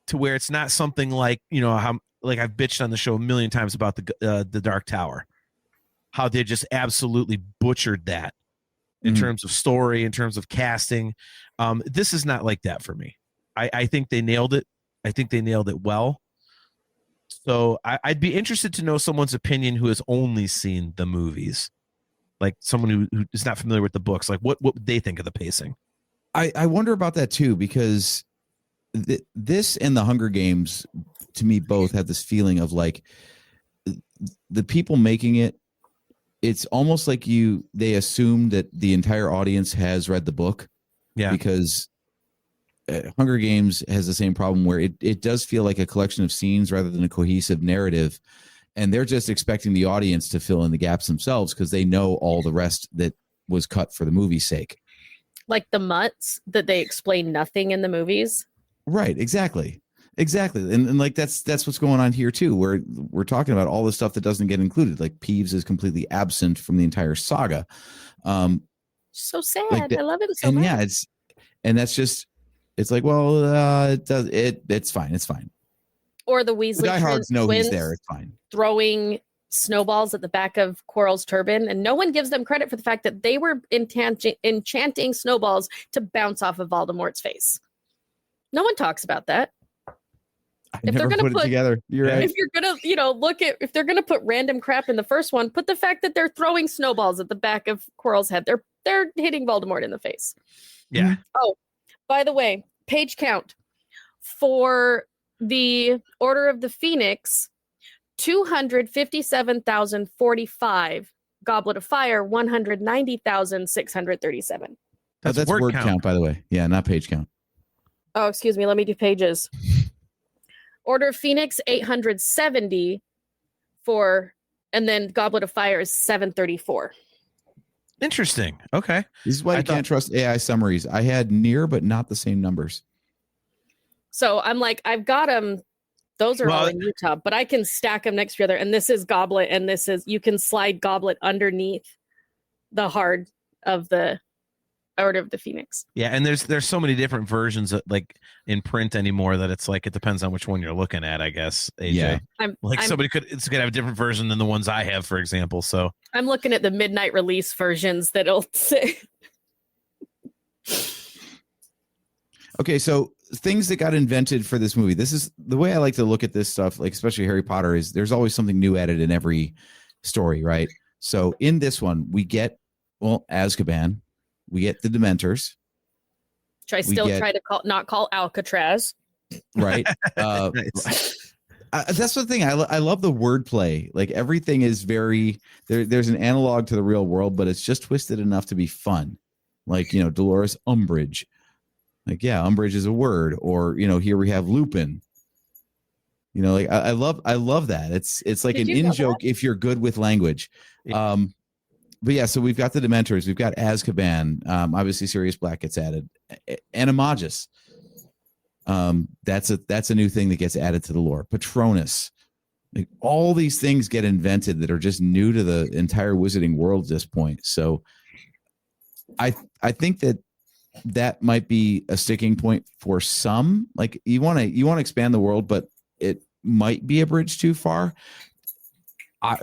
to where it's not something like, how, like I've bitched on the show a million times about the Dark Tower, how they just absolutely butchered that in terms of story, in terms of casting. This is not like that for me. I think they nailed it. I think they nailed it well. So I'd be interested to know someone's opinion who has only seen the movies, like someone who is not familiar with the books. Like, what would they think of the pacing? I wonder about that too, because this and the Hunger Games, to me, both have this feeling of like the people making it. It's almost like they assume that the entire audience has read the book. Yeah, because Hunger Games has the same problem where it does feel like a collection of scenes rather than a cohesive narrative, and they're just expecting the audience to fill in the gaps themselves because they know all the rest that was cut for the movie's sake. Like the mutts that they explain nothing in the movies. Right, exactly. And like that's what's going on here too, where we're talking about all the stuff that doesn't get included. Like Peeves is completely absent from the entire saga. So sad. Like I love it so much. Yeah, it's like, well, it's fine. It's fine. Or the Weasley diehards know twins he's there. It's fine. Throwing snowballs at the back of Quirrell's turban, and no one gives them credit for the fact that they were enchanting snowballs to bounce off of Voldemort's face. No one talks about that. If they're going to put it together, you're right. If you're going to, if they're going to put random crap in the first one, put the fact that they're throwing snowballs at the back of Quirrell's head. They're hitting Voldemort in the face. Yeah. Oh, by the way, page count for the Order of the Phoenix, 257,045. Goblet of Fire, 190,637. That's word count, by the way. Yeah, not page count. Oh, excuse me. Let me do pages. Order of Phoenix, 870 and then Goblet of Fire is 734. Interesting. Okay. This is why you can't trust AI summaries. I had near, but not the same numbers. So I'm like, I've got them. Those are all in Utah, but I can stack them next to each other. And this is Goblet, and this is, you can slide Goblet underneath the heart of the Order of the Phoenix. Yeah, and there's so many different versions of, like, in print anymore, that it's like it depends on which one you're looking at, I guess. AJ. Yeah. Somebody could have a different version than the ones I have, for example. So I'm looking at the midnight release versions that'll say. Okay, so things that got invented for this movie. This is the way I like to look at this stuff, like especially Harry Potter, is there's always something new added in every story, right? So in this one, we get, Azkaban, we get the Dementors. Which I still try to not call Alcatraz. Right. That's the thing. I love the wordplay. Like everything is very, there's an analog to the real world, but it's just twisted enough to be fun. Like, Dolores Umbridge. Like, yeah, Umbridge is a word. Or, here we have Lupin. Like I love that. It's like an in joke if you're good with language. But yeah, so we've got the Dementors, we've got Azkaban, obviously Sirius Black gets added, Animagus. That's a new thing that gets added to the lore. Patronus, like all these things get invented that are just new to the entire wizarding world at this point. So I think that might be a sticking point for some. Like you want to expand the world, but it might be a bridge too far.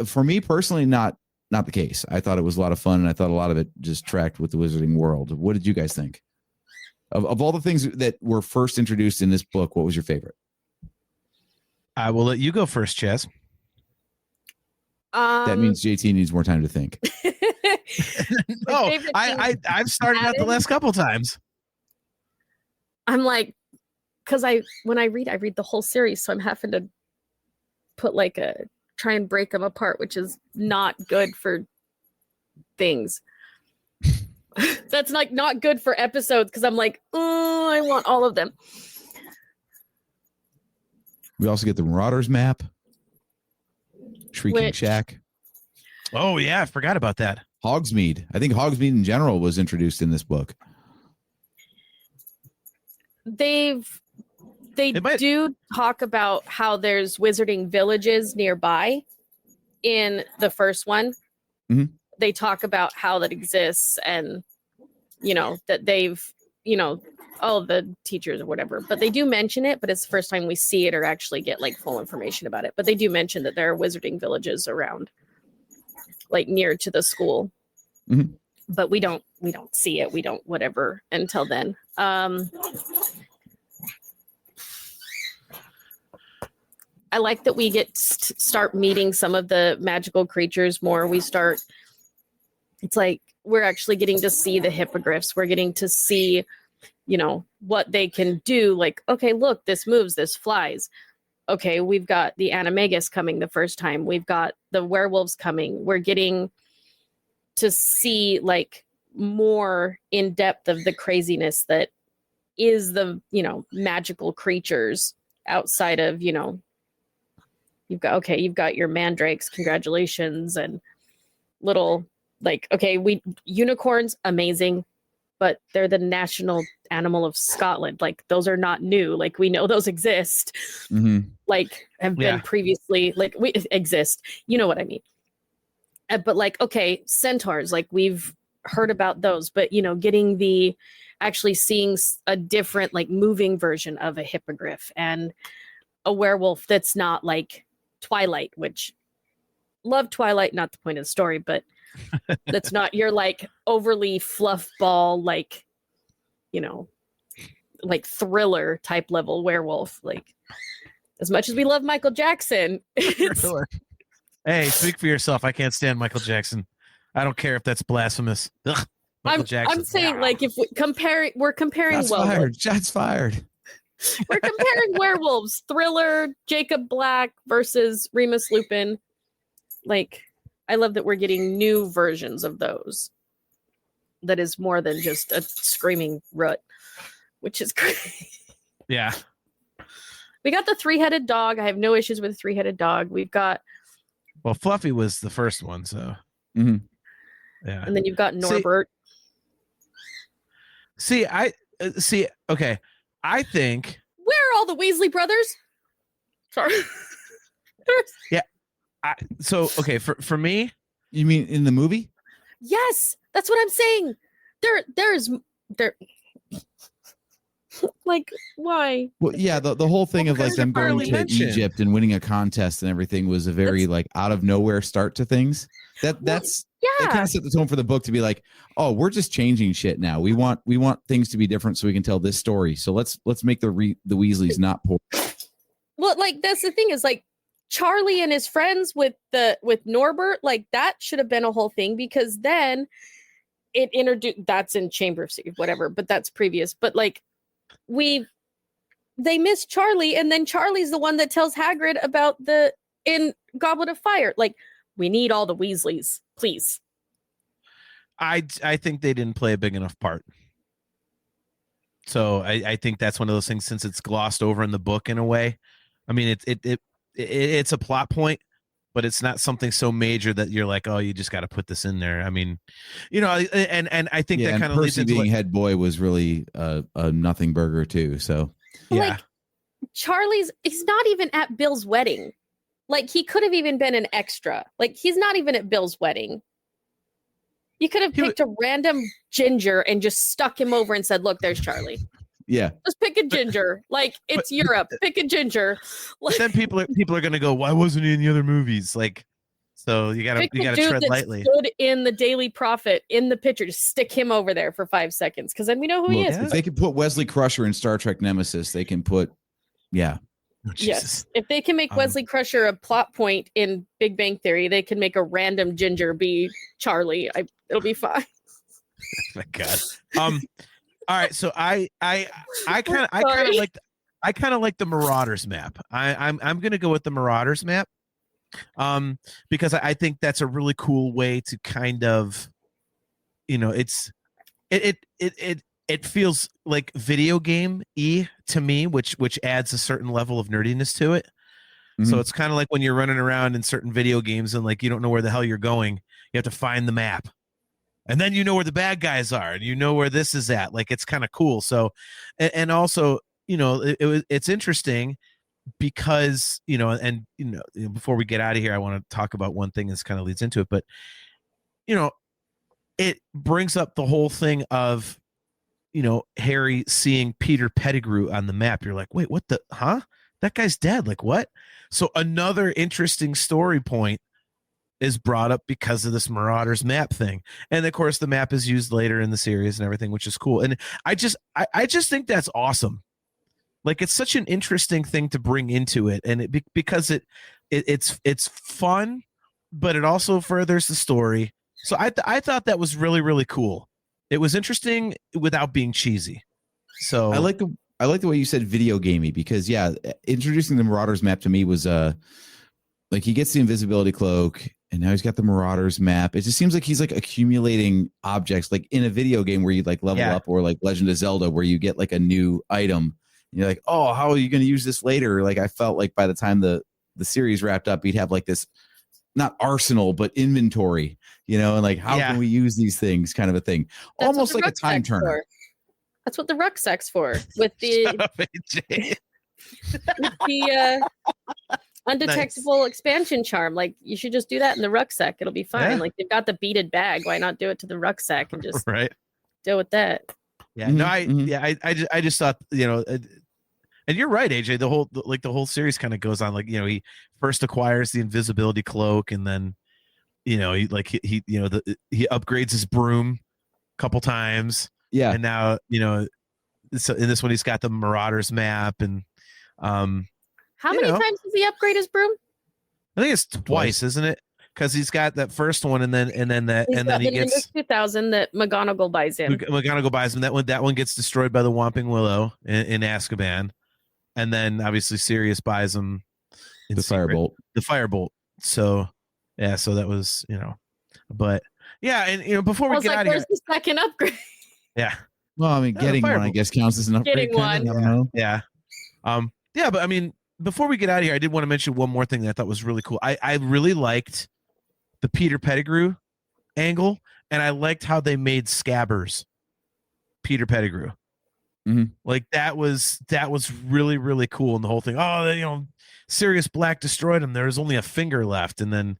For me personally, not the case. I thought it was a lot of fun, and I thought a lot of it just tracked with the wizarding world. What did you guys think? Of all the things that were first introduced in this book, what was your favorite? I will let you go first, Chaz. That means JT needs more time to think. No, I've started out the last couple times. I'm like, because when I read the whole series, so I'm having to put try and break them apart, which is not good for things. That's like not good for episodes, because I'm like, oh, I want all of them. We also get the Marauders map, Shrieking Shack. Oh yeah, I forgot about that. Hogsmeade. I think Hogsmeade in general was introduced in this book. They do talk about how there's wizarding villages nearby in the first one. Mm-hmm. They talk about how that exists, and that they've all the teachers or whatever, but they do mention it, but it's the first time we see it or actually get like full information about it. But they do mention that there are wizarding villages around, like near to the school. Mm-hmm. But we don't see it. We don't whatever until then. I like that we get start meeting some of the magical creatures more. It's like we're actually getting to see the hippogriffs. We're getting to see, what they can do. Like, okay, look, this moves, this flies. Okay, we've got the animagus coming the first time. We've got the werewolves coming. We're getting to see like more in depth of the craziness that is the, magical creatures outside of, you've got your mandrakes, congratulations, and little unicorns, amazing, but they're the national animal of Scotland. Like those are not new. Like we know those exist. Mm-hmm. Like have been previously, like we exist. You know what I mean? But like, okay, centaurs, like we've heard about those, but getting actually seeing a different like moving version of a hippogriff and a werewolf that's not like Twilight, which love Twilight, not the point of the story, but that's not your like overly fluff ball, like, like thriller type level werewolf. Like as much as we love Michael Jackson, hey, speak for yourself. I can't stand Michael Jackson. I don't care if that's blasphemous. Ugh, Michael Jackson. I'm saying like if we're comparing Shots fired. We're comparing werewolves, Thriller, Jacob Black versus Remus Lupin. Like, I love that we're getting new versions of those. That is more than just a screaming rut, which is great. Yeah. We got the 3-headed dog. I have no issues with the 3-headed dog. We've got. Well, Fluffy was the first one, so. Mm-hmm. Yeah. And then you've got Norbert. Okay. I think we're all the Weasley brothers. Sorry. So okay, for me, You mean in the movie? Yes, that's what I'm saying. There's like, why? Well, yeah, the whole thing of like because them they're going barely to mentioned. Egypt and winning a contest and everything was a very like out of nowhere start to things. That's it kind Yeah. of set the tone for the book to be like, oh, we're just changing shit now. We want things to be different so we can tell this story. So let's make the Weasleys not poor. Well, like that's the thing is like Charlie and his friends with Norbert, like that should have been a whole thing because then it introduced that's in Chamber of Secrets, whatever, but that's previous. But like they miss Charlie, and then Charlie's the one that tells Hagrid about in Goblet of Fire. Like, we need all the Weasleys, please. I think they didn't play a big enough part. So I think that's one of those things since it's glossed over in the book in a way. I mean, it's a plot point, but it's not something so major that you're like, oh, you just got to put this in there. I mean, and I think that kind of leads Percy into being head boy was really a nothing burger too. So yeah. Like, he's not even at Bill's wedding. Like, he could have even been an extra. Like, he's not even at Bill's wedding. You could have picked a random ginger and just stuck him over and said, look, there's Charlie. yeah, Just pick a ginger. Like, it's Europe. Pick a ginger. But then people are going to go, why wasn't he in the other movies? Like, so you gotta tread lightly. Stood in the Daily Prophet in the picture. Just stick him over there for 5 seconds because then we know who he is. If they could put Wesley Crusher in Star Trek Nemesis, they can put Oh, yes, if they can make Wesley Crusher a plot point in Big Bang Theory, they can make a random ginger be Charlie. It'll be fine. My God. All right. So I kind of like the Marauders map. I'm gonna go with the Marauders map. Because I think that's a really cool way to kind of, it feels like video game-y to me, which adds a certain level of nerdiness to it. Mm-hmm. So it's kind of like when you're running around in certain video games and like you don't know where the hell you're going, you have to find the map. And then you know where the bad guys are and you know where this is at. Like it's kind of cool. So and also, it's interesting because, before we get out of here, I want to talk about one thing that's kind of leads into it, but it brings up the whole thing of Harry seeing Peter Pettigrew on the map. You're like, wait, what that guy's dead. Like what? So another interesting story point is brought up because of this Marauders map thing. And of course the map is used later in the series and everything, which is cool. And I just think that's awesome. Like it's such an interesting thing to bring into it. And because it's fun, but it also furthers the story. So I thought that was really, really cool. It was interesting without being cheesy. So I like the way you said video gamey because introducing the Marauders map to me was like he gets the invisibility cloak and now he's got the Marauders map. It just seems like he's like accumulating objects like in a video game where you like level up or like Legend of Zelda where you get like a new item and you're like, oh, how are you going to use this later? Like I felt like by the time the series wrapped up, he'd have like this not arsenal but inventory, and like how can we use these things kind of a thing. That's almost like a time turner. For. That's what the rucksack's for with the undetectable expansion charm. Like you should just do that in the rucksack. It'll be fine. Yeah. Like they've got the beaded bag. Why not do it to the rucksack and just deal with that? Yeah, no, I just thought, and you're right, AJ. The whole series kind of goes on. Like, he first acquires the invisibility cloak, and then, he upgrades his broom a couple times. Yeah, and now, so in this one he's got the Marauders map, and how many times does he upgrade his broom? I think it's twice, isn't it? Because he's got that first one, and then he gets 2000 that McGonagall buys him. McGonagall buys him. That one gets destroyed by the Whomping Willow in Azkaban, and then obviously Sirius buys him the Firebolt. The Firebolt. So so that was but and before we get out of here, where's the second upgrade? Yeah. Well, I mean, getting one, I guess, counts as an upgrade. Getting one. I don't know. Yeah. But I mean, before we get out of here, I did want to mention one more thing that I thought was really cool. I really liked the Peter Pettigrew angle, and I liked how they made Scabbers Peter Pettigrew. Like that was really, really cool. And the whole thing, Sirius Black destroyed him. There was only a finger left. And then,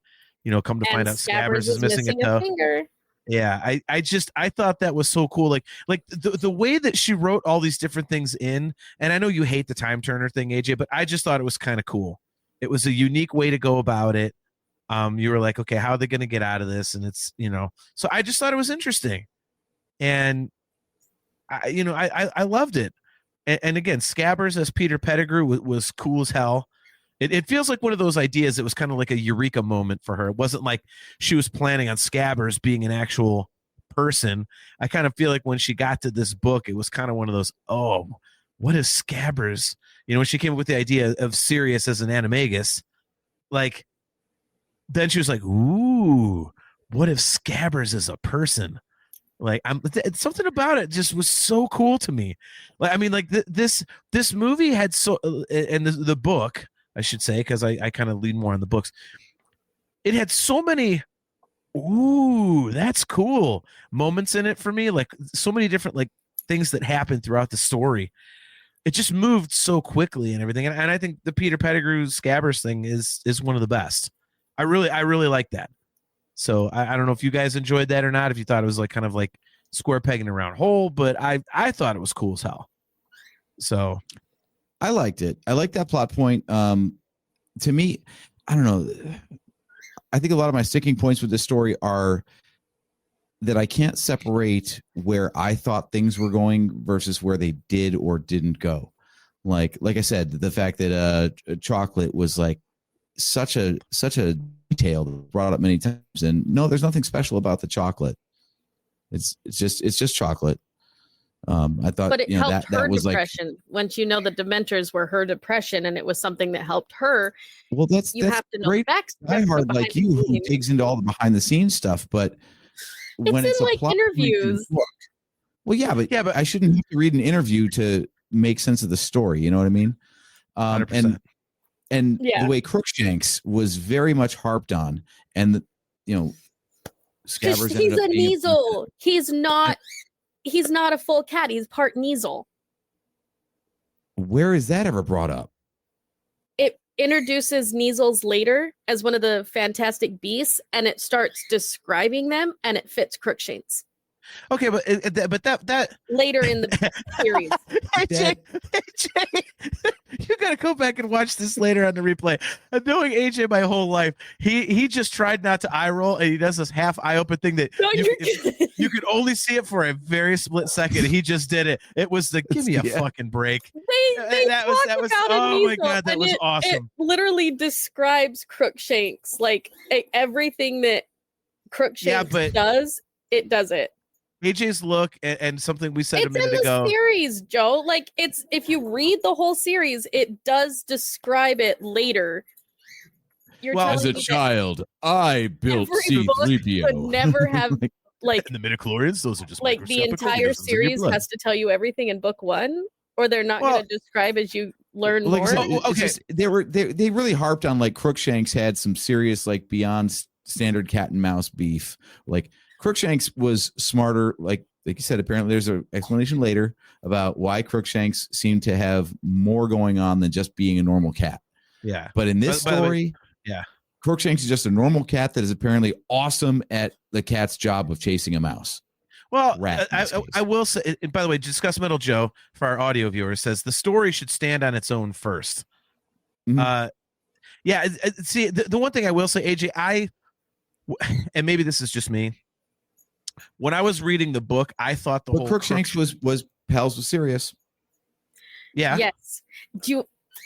come to find out Scabbers is missing a toe. Finger. Yeah. I thought that was so cool. Like the way that she wrote all these different things in, and I know you hate the time turner thing, AJ, but I just thought it was kind of cool. It was a unique way to go about it. You were like, okay, how are they going to get out of this? And it's, so I just thought it was interesting. And I loved it. And again, Scabbers as Peter Pettigrew was cool as hell. It feels like one of those ideas. It was kind of like a eureka moment for her. It wasn't like she was planning on Scabbers being an actual person. I kind of feel like when she got to this book, it was kind of one of those, oh, what is Scabbers? When she came up with the idea of Sirius as an animagus, like, then she was like, ooh, what if Scabbers is a person? Like, something about it just was so cool to me. Like, I mean, like this movie had and the book, I should say, because I kind of lean more on the books. It had so many, ooh, that's cool moments in it for me. Like so many different like things that happened throughout the story. It just moved so quickly and everything. And I think the Peter Pettigrew Scabbers thing is one of the best. I really like that. So I don't know if you guys enjoyed that or not, if you thought it was like kind of like square peg in a round hole, but I thought it was cool as hell. So I liked it. I liked that plot point. To me, I don't know. I think a lot of my sticking points with this story are that I can't separate where I thought things were going versus where they did or didn't go. Like I said, the fact that chocolate was like such a detail brought up many times, and no, there's nothing special about the chocolate. It's just chocolate. I thought, but it helped her that was depression. like, Once the Dementors were her depression, and it was something that helped her. Well, that's have to know great. I hard like you who digs into all the behind the scenes stuff, but when it's in a like plot interviews. Well, yeah, but I shouldn't have to read an interview to make sense of the story. You know what I mean? 100%. And the way Crookshanks was very much harped on, and Scabbers. He's a Kneazle. He's not a full cat. He's part Kneazle. Where is that ever brought up? It introduces Kneazles later as one of the fantastic beasts, and it starts describing them, and it fits Crookshanks. Okay, but that later in the series. AJ, you gotta go back and watch this later on the replay. Knowing AJ my whole life, he just tried not to eye roll, and he does this half eye open thing that you could only see it for a very split second. He just did it. It was the give me a fucking break. That was oh my god, that was awesome. It literally describes Crookshanks, like everything that Crookshanks does. It does it. AJ's look and something we said a minute ago. It's in the series, Joe. Like if you read the whole series, it does describe it later. As a child, I built C-3PO. Would never have like and the midichlorians. Those are just like the entire series has to tell you everything in book one, or they're not going to describe as you learn more. Okay, they really harped on like Crookshanks had some serious like beyond standard cat and mouse beef, like. Crookshanks was smarter, like you said. Apparently, there's an explanation later about why Crookshanks seemed to have more going on than just being a normal cat. Yeah, but in this story, Crookshanks is just a normal cat that is apparently awesome at the cat's job of chasing a mouse. Well, I will say, and by the way, Discuss Metal Joe, for our audio viewers, says the story should stand on its own first. Mm-hmm. See, the one thing I will say, AJ, and maybe this is just me. When I was reading the book, I thought whole Crookshanks was pals with Sirius. Yeah. Yes.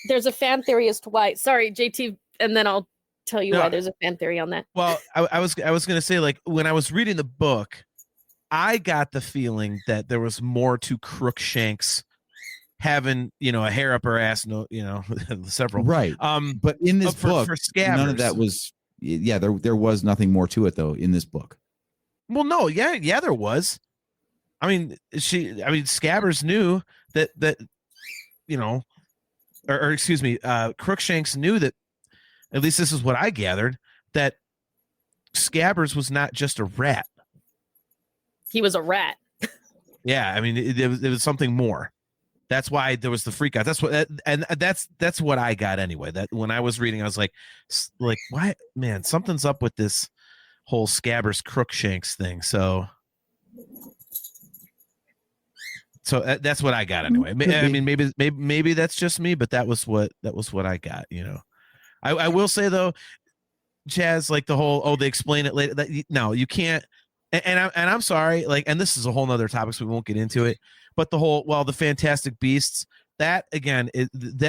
There's a fan theory as to why. Sorry, JT, and then I'll tell you why there's a fan theory on that. Well, I was going to say, like, when I was reading the book, I got the feeling that there was more to Crookshanks having, a hair up her ass, several. Right. But in this book, for Scabbers, none of that was. Yeah, there was nothing more to it though in this book. Well, no, yeah, there was. I mean, Scabbers knew that or excuse me, Crookshanks knew that. At least this is what I gathered, that Scabbers was not just a rat. He was a rat. Yeah, I mean, it was something more. That's why there was the freak out. That's what, and that's what I got anyway. That when I was reading, I was like, why, man, something's up with this whole Scabbers Crookshanks thing. So that's what I got anyway. I mean, maybe that's just me, but that was what I got. You know, I will say though, Chaz, like the whole they explain it later. No, you can't. And I'm sorry, like, and this is a whole nother topic, so we won't get into it. But the whole the Fantastic Beasts, that again,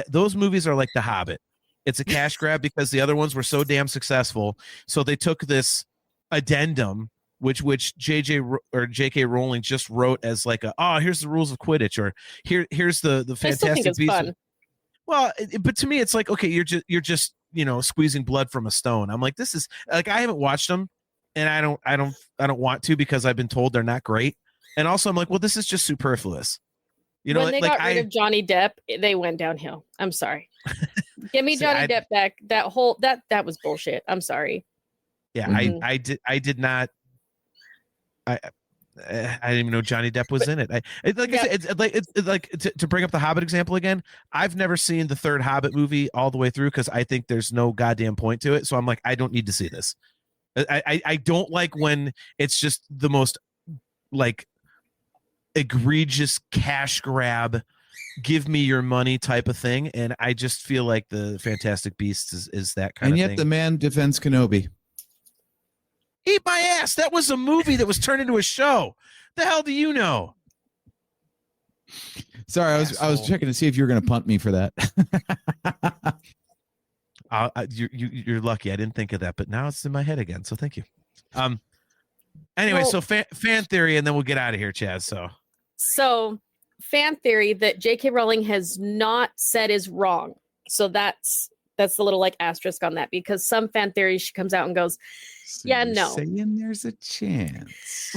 those movies are like The Hobbit. It's a cash grab because the other ones were so damn successful. So they took this addendum, which JJ or JK Rowling just wrote as like here's the rules of Quidditch, or here's the Fantastic Beasts. Fun. Well, but to me, it's like, okay, you're just squeezing blood from a stone. I'm like, this is like, I haven't watched them, and I don't want to because I've been told they're not great. And also, I'm like, well, this is just superfluous. When they got rid of Johnny Depp, they went downhill. I'm sorry. Give me Johnny Depp back. That was bullshit. I'm sorry. Yeah, I did not. I didn't even know Johnny Depp was in it. I said, it's like to bring up the Hobbit example again. I've never seen the third Hobbit movie all the way through because I think there's no goddamn point to it. So I'm like, I don't need to see this. I don't like when it's just the most like egregious cash grab, give me your money type of thing, and I just feel like the Fantastic Beasts is that kind of thing. And yet the man defends Kenobi. Eat my ass. That was a movie that was turned into a show. The hell do you know? Sorry, I was checking to see if you were going to punt me for that. You're lucky. I didn't think of that, but now it's in my head again. So thank you. Anyway, so fan theory, and then we'll get out of here, Chaz. So fan theory that J.K. Rowling has not said is wrong. So that's the little like asterisk on that, because some fan theories she comes out and goes, so no. Saying there's a chance.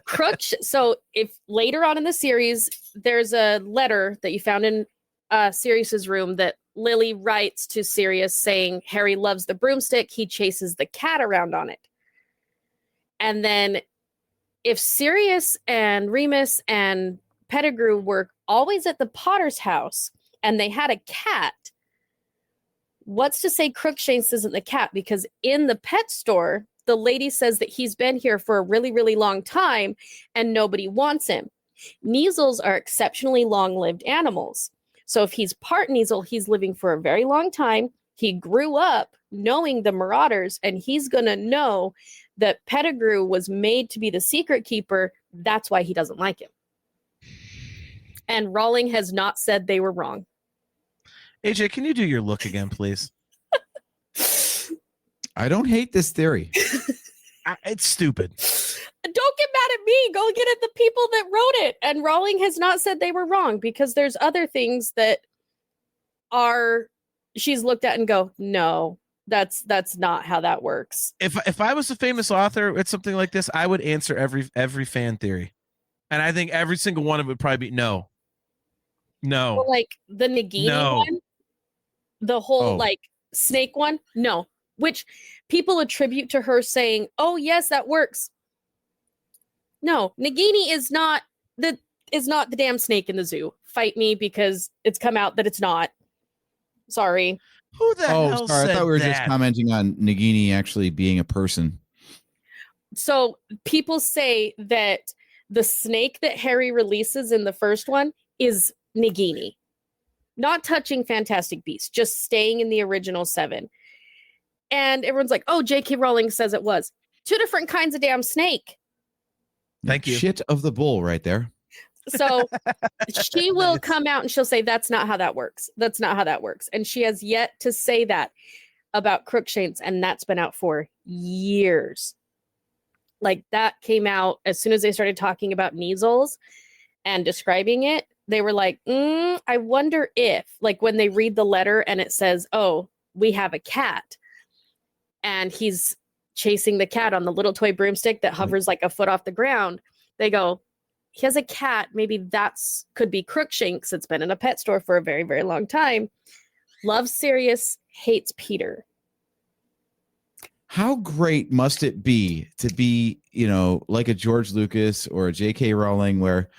Crooks. So if later on in the series, there's a letter that you found in Sirius's room that Lily writes to Sirius saying Harry loves the broomstick. He chases the cat around on it. And then if Sirius and Remus and Pettigrew were always at the Potter's house and they had a cat, what's to say Crookshanks isn't the cat? Because in the pet store, the lady says that he's been here for a really, really long time and nobody wants him. Kneazles are exceptionally long-lived animals. So if he's part Kneazle, he's living for a very long time. He grew up knowing the Marauders, and he's going to know that Pettigrew was made to be the secret keeper. That's why he doesn't like him. And Rowling has not said they were wrong. AJ, can you do your look again, please? I don't hate this theory. It's stupid. Don't get mad at me. Go get at the people that wrote it. And Rowling has not said they were wrong, because there's other things that she's looked at and go, no, that's not how that works. If I was a famous author with something like this, I would answer every fan theory. And I think every single one of it would probably be no. Well, like the Nagini one, the whole like snake one, no. Which people attribute to her saying, oh yes, that works. No, Nagini is not the damn snake in the zoo. Fight me, because it's come out that it's not. Sorry. Who the hell said I thought we were that? just commenting on Nagini actually being a person. So people say that the snake that Harry releases in the first one is Nagini. Not touching Fantastic Beasts, just staying in the original 7. And everyone's like, oh, J.K. Rowling says it was. 2 different kinds of damn snake. Thank you. Shit of the bull right there. So she will come out and she'll say, that's not how that works. That's not how that works. And she has yet to say that about Crookshanks. And that's been out for years. Like, that came out as soon as they started talking about Kneazles and describing it. They were like, I wonder if, like, when they read the letter and it says, oh, we have a cat. And he's chasing the cat on the little toy broomstick that hovers like a foot off the ground. They go, he has a cat. Maybe that's could be Crookshanks. It's been in a pet store for a very, very long time. Loves Sirius, hates Peter. How great must it be to be, like a George Lucas or a J.K. Rowling, where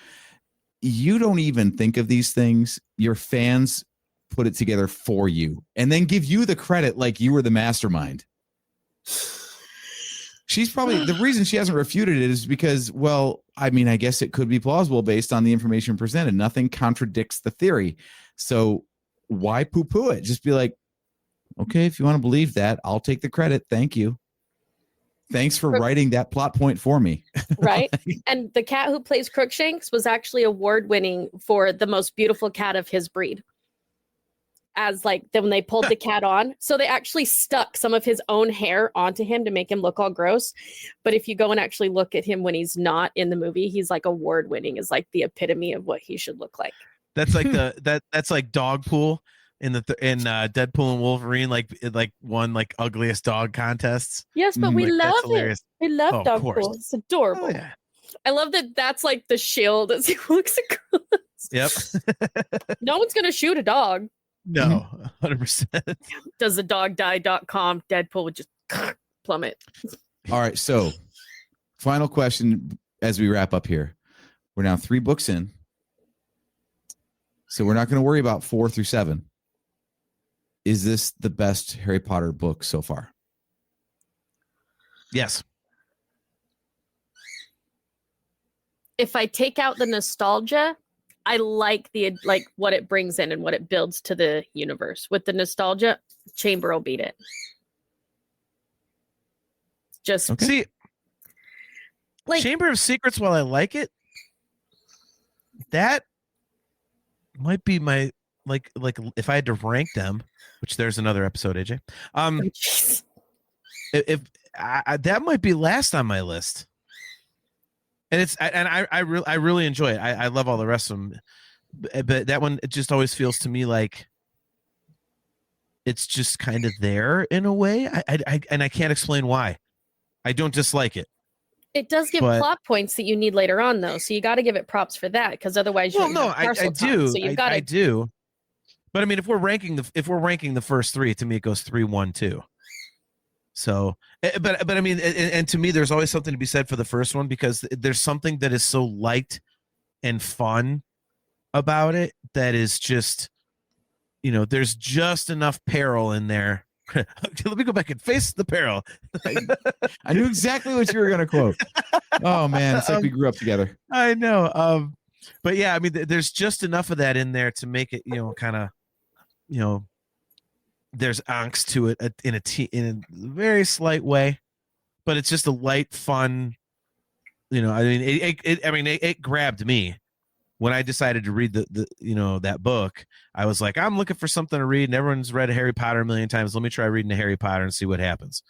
you don't even think of these things. Your fans put it together for you and then give you the credit like you were the mastermind. She's probably, the reason she hasn't refuted it is because, well, I mean, I guess it could be plausible based on the information presented. Nothing contradicts the theory. So why poo-poo it? Just be like, okay, if you want to believe that, I'll take the credit. Thank you. Thanks for writing that plot point for me. Right. And the cat who plays Crookshanks was actually award-winning for the most beautiful cat of his breed. As like then when they pulled the cat on, so they actually stuck some of his own hair onto him to make him look all gross. But if you go and actually look at him when he's not in the movie, he's like award-winning, is like the epitome of what he should look like. That's like that's like Dogpool in Deadpool and Wolverine, like won like ugliest dog contests. Yes, but we love it. We love Dogpool. It's adorable. Oh, yeah. I love that. That's like the shield as he looks across. Yep. No one's gonna shoot a dog. No, 100%. Does the dog die.com? Deadpool would just plummet. All right. So, final question as we wrap up here. We're now 3 books in. So, we're not going to worry about 4 through 7. Is this the best Harry Potter book so far? Yes. If I take out the nostalgia, I like what it brings in and what it builds to the universe. With the nostalgia, Chamber will beat it. Just okay. See, like Chamber of Secrets, while I like it, that might be my like if I had to rank them, which there's another episode, AJ. If that might be last on my list. And I really enjoy it. I love all the rest of them, but that one, it just always feels to me like it's just kind of there in a way. And I can't explain why. I don't dislike it. It does give plot points that you need later on, though. So you got to give it props for that, because otherwise, I do. So you've got I do. But I mean, if we're ranking the first 3, to me it goes 3, 1, 2. So, but I mean, and to me, there's always something to be said for the first one, because there's something that is so light and fun about it that is just, there's just enough peril in there. Let me go back and face the peril. I knew exactly what you were going to quote. Oh man, it's like we grew up together. I know. But yeah, I mean, there's just enough of that in there to make it, kind of, there's angst to it in a very slight way, but it's just a light, fun. I mean, it grabbed me when I decided to read that book. I was like, I'm looking for something to read, and everyone's read Harry Potter a million times. Let me try reading a Harry Potter and see what happens.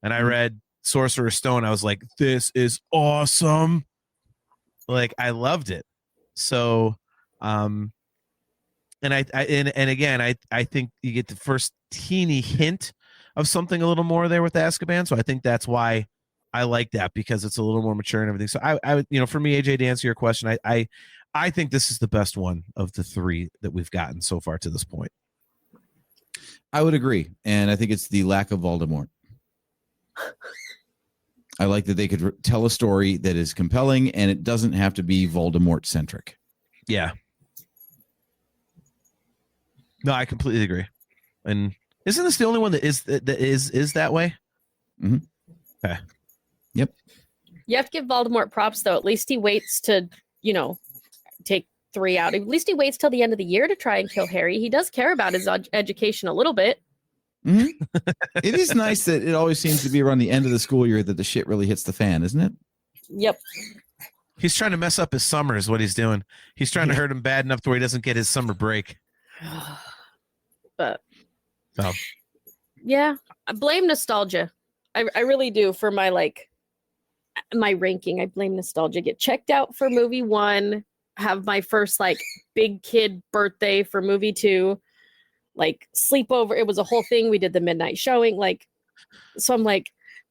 And I read Sorcerer's Stone. I was like, this is awesome. Like, I loved it. So, and again, I think you get the first teeny hint of something a little more there with Azkaban. So I think that's why I like that, because it's a little more mature and everything. So I for me, AJ, to answer your question, I think this is the best one of the 3 that we've gotten so far to this point. I would agree. And I think it's the lack of Voldemort. I like that they could tell a story that is compelling, and it doesn't have to be Voldemort centric. Yeah. No, I completely agree. And isn't this the only one that is that way? Mm-hmm. Okay. Yep. You have to give Voldemort props, though. At least he waits to, take 3 out. At least he waits till the end of the year to try and kill Harry. He does care about his education a little bit. Mm-hmm. It is nice that it always seems to be around the end of the school year that the shit really hits the fan, isn't it? Yep. He's trying to mess up his summer is what he's doing. He's trying to hurt him bad enough to where he doesn't get his summer break. But oh. Yeah, I blame nostalgia. I really do for my my ranking. I blame nostalgia. Get checked out for movie 1, have my first big kid birthday for movie 2, sleepover. It was a whole thing. We did the midnight showing. So I'm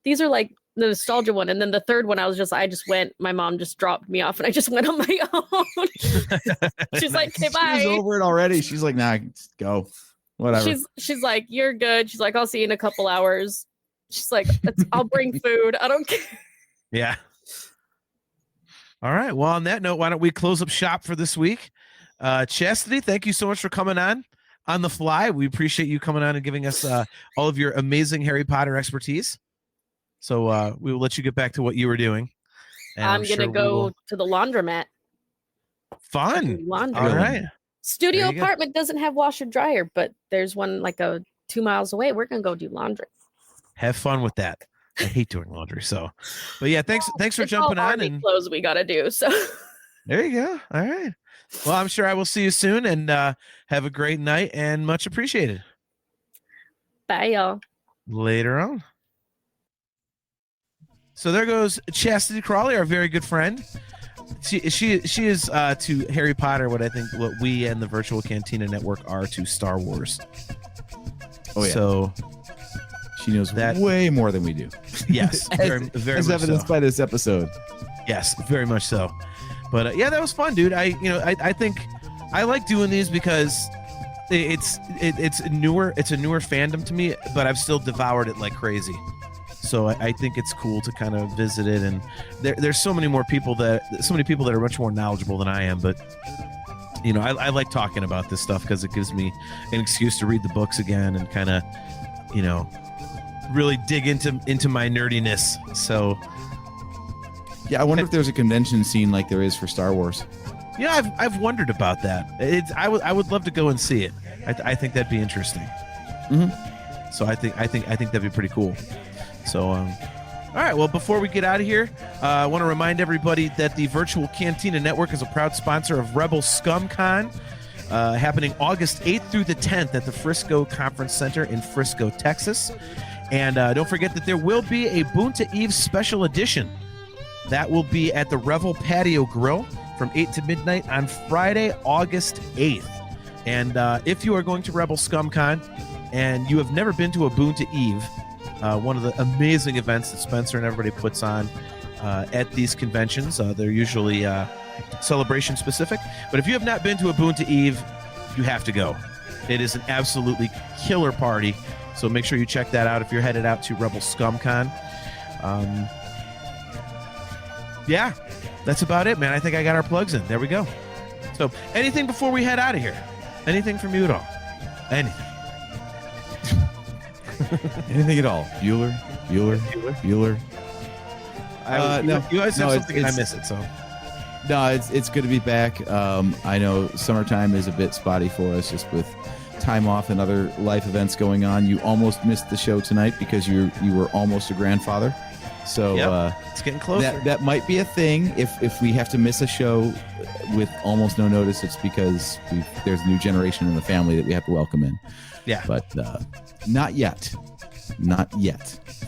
these are the nostalgia one. And then the third one, I just went, my mom just dropped me off and I just went on my own. She's like, okay, bye. She's over it already. She's like, nah, just go. Whatever. She's like, you're good. She's like, I'll see you in a couple hours. She's like, I'll bring food. I don't care. Yeah. All right. Well, on that note, why don't we close up shop for this week? Chastity, thank you so much for coming on the fly. We appreciate you coming on and giving us all of your amazing Harry Potter expertise. So we will let you get back to what you were doing. And I'm going to go to the laundromat. Fun. Laundry. All right. Studio apartment doesn't have washer dryer, but there's one like 2 miles away. We're going to go do laundry. Have fun with that. I hate doing laundry. So, but yeah, thanks for jumping on. And clothes we got to do. So there you go. All right. Well, I'm sure I will see you soon, and have a great night and much appreciated. Bye, y'all. Later on. So there goes Chastity Crawley, our very good friend. She is to Harry Potter what we and the Virtual Cantina Network are to Star Wars. Oh yeah. So she knows that way more than we do. Yes, very as much evidenced by this episode. Yes, very much so. But yeah, that was fun, dude. I think I like doing these because it's newer. It's a newer fandom to me, but I've still devoured it like crazy. So I think it's cool to kind of visit it, and there's so many people that are much more knowledgeable than I am. But I like talking about this stuff because it gives me an excuse to read the books again and kind of really dig into my nerdiness. So yeah, I wonder if there's a convention scene like there is for Star Wars. Yeah, I've wondered about that. I would love to go and see it. I think that'd be interesting. Mm-hmm. So I think that'd be pretty cool. So, all right. Well, before we get out of here, I want to remind everybody that the Virtual Cantina Network is a proud sponsor of Rebel Scum Con, happening August 8th through the 10th at the Frisco Conference Center in Frisco, Texas. And don't forget that there will be a Boonta Eve special edition. That will be at the Revel Patio Grill from 8 to midnight on Friday, August 8th. And if you are going to Rebel Scum Con and you have never been to a Boonta Eve, one of the amazing events that Spencer and everybody puts on at these conventions. They're usually celebration specific. But if you have not been to a Boonta Eve, you have to go. It is an absolutely killer party. So make sure you check that out if you're headed out to Rebel Scum Con. Yeah, that's about it, man. I think I got our plugs in. There we go. So anything before we head out of here? Anything from you at all? Anything? Anything at all? Bueller. No, you guys have something and I miss it. So no, it's good to be back. I know summertime is a bit spotty for us, just with time off and other life events going on. You almost missed the show tonight because you were almost a grandfather. So yep, it's getting closer. That might be a thing. If we have to miss a show with almost no notice, it's because there's a new generation in the family that we have to welcome in. Yeah, but not yet.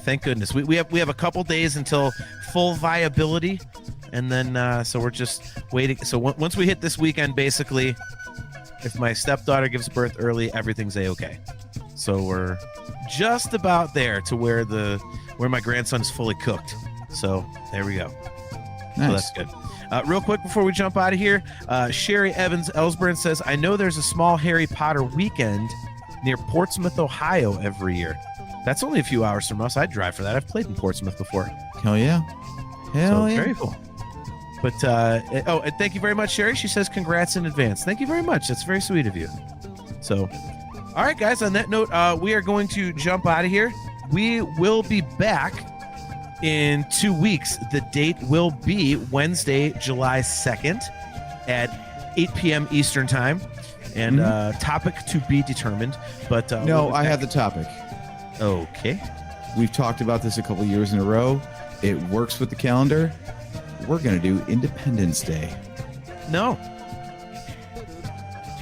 Thank goodness. We have a couple days until full viability, and then so we're just waiting. So once we hit this weekend, basically, if my stepdaughter gives birth early, everything's a-okay. So we're just about there to where my grandson's fully cooked. So there we go. Nice. So that's good. Real quick before we jump out of here, Sherry Evans Ellsburn says, I know there's a small Harry Potter weekend near Portsmouth, Ohio every year. That's only a few hours from us. I'd drive for that. I've played in Portsmouth before. Hell yeah. Very cool. But and thank you very much, Sherry. She says congrats in advance. Thank you very much. That's very sweet of you. So, all right, guys, on that note, we are going to jump out of here. We will be back in 2 weeks. The date will be Wednesday, July 2nd at 8 p.m. Eastern time. And topic to be determined. But no, I have the topic. Okay. We've talked about this a couple years in a row. It works with the calendar. We're going to do Independence Day. No.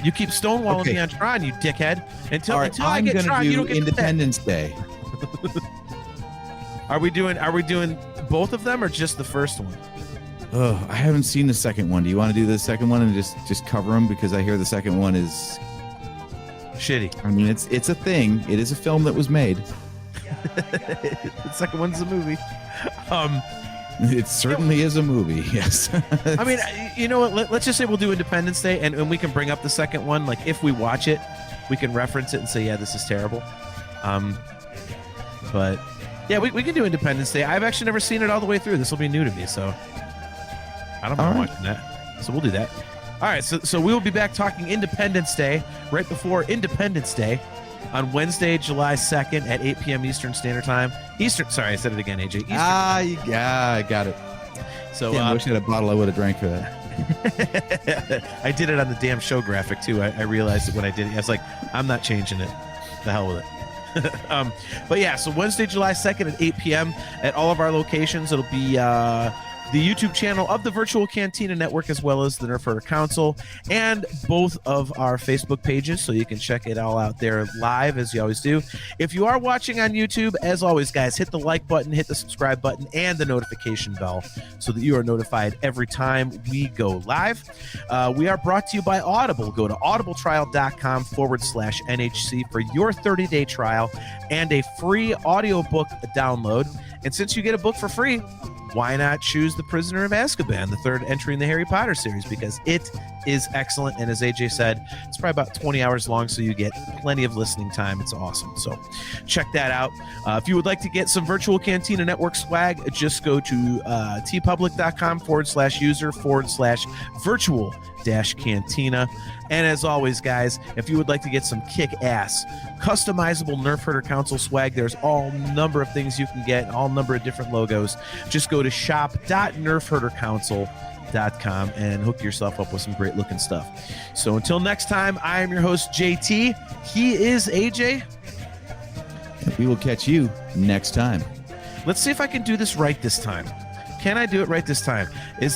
You keep stonewalling me on Tron, you dickhead. Until I get Tron, you don't get Independence Day. Are we doing both of them or just the first one? Oh, I haven't seen the second one. Do you want to do the second one and just cover them? Because I hear the second one is shitty. I mean, it's a thing. It is a film that was made. The second one's a movie. It certainly is a movie. Yes. I mean, you know what? Let's just say we'll do Independence Day, and we can bring up the second one. Like if we watch it, we can reference it and say, yeah, this is terrible. But yeah, we can do Independence Day. I've actually never seen it all the way through. This will be new to me. So I don't mind watching that. So we'll do that. All right, so we will be back talking Independence Day right before Independence Day on Wednesday, July 2nd at 8 p.m. Eastern Standard Time. Sorry, I said it again, AJ. I got it. So I wish I had a bottle I would have drank for that. I did it on the damn show graphic, too. I realized it when I did it. I was like, I'm not changing it. The hell with it. But yeah, so Wednesday, July 2nd at 8 p.m. at all of our locations. It'll be the YouTube channel of the Virtual Cantina Network, as well as the Nerf Herder Council, and both of our Facebook pages, so you can check it all out there live, as you always do. If you are watching on YouTube, as always, guys, hit the like button, hit the subscribe button, and the notification bell so that you are notified every time we go live. We are brought to you by Audible. Go to audibletrial.com/NHC for your 30-day trial and a free audiobook download. And since you get a book for free, why not choose The Prisoner of Azkaban, the third entry in the Harry Potter series, because it is excellent. And as AJ said, it's probably about 20 hours long, so you get plenty of listening time. It's awesome. So check that out. If you would like to get some Virtual Cantina Network swag, just go to tpublic.com/user/virtual-cantina. And as always, guys, if you would like to get some kick-ass, customizable Nerf Herder Council swag, there's all number of things you can get, all number of different logos. Just go to shop.nerfherdercouncil.com and hook yourself up with some great looking stuff. So until next time, I am your host, JT. He is AJ. We will catch you next time. Let's see if I can do this right this time. Can I do it right this time? Let's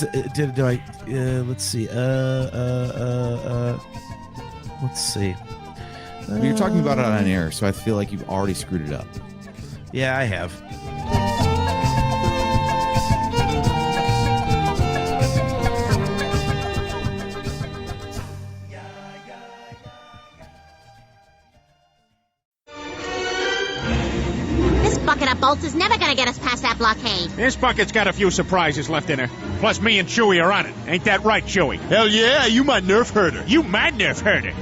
see. Let's see. You're talking about it on air, so I feel like you've already screwed it up. Yeah, I have. This bucket of bolts is never gonna get us past that blockade. This bucket's got a few surprises left in her. Plus me and Chewie are on it. Ain't that right, Chewie? Hell yeah, you my Nerf herder. You my Nerf herder.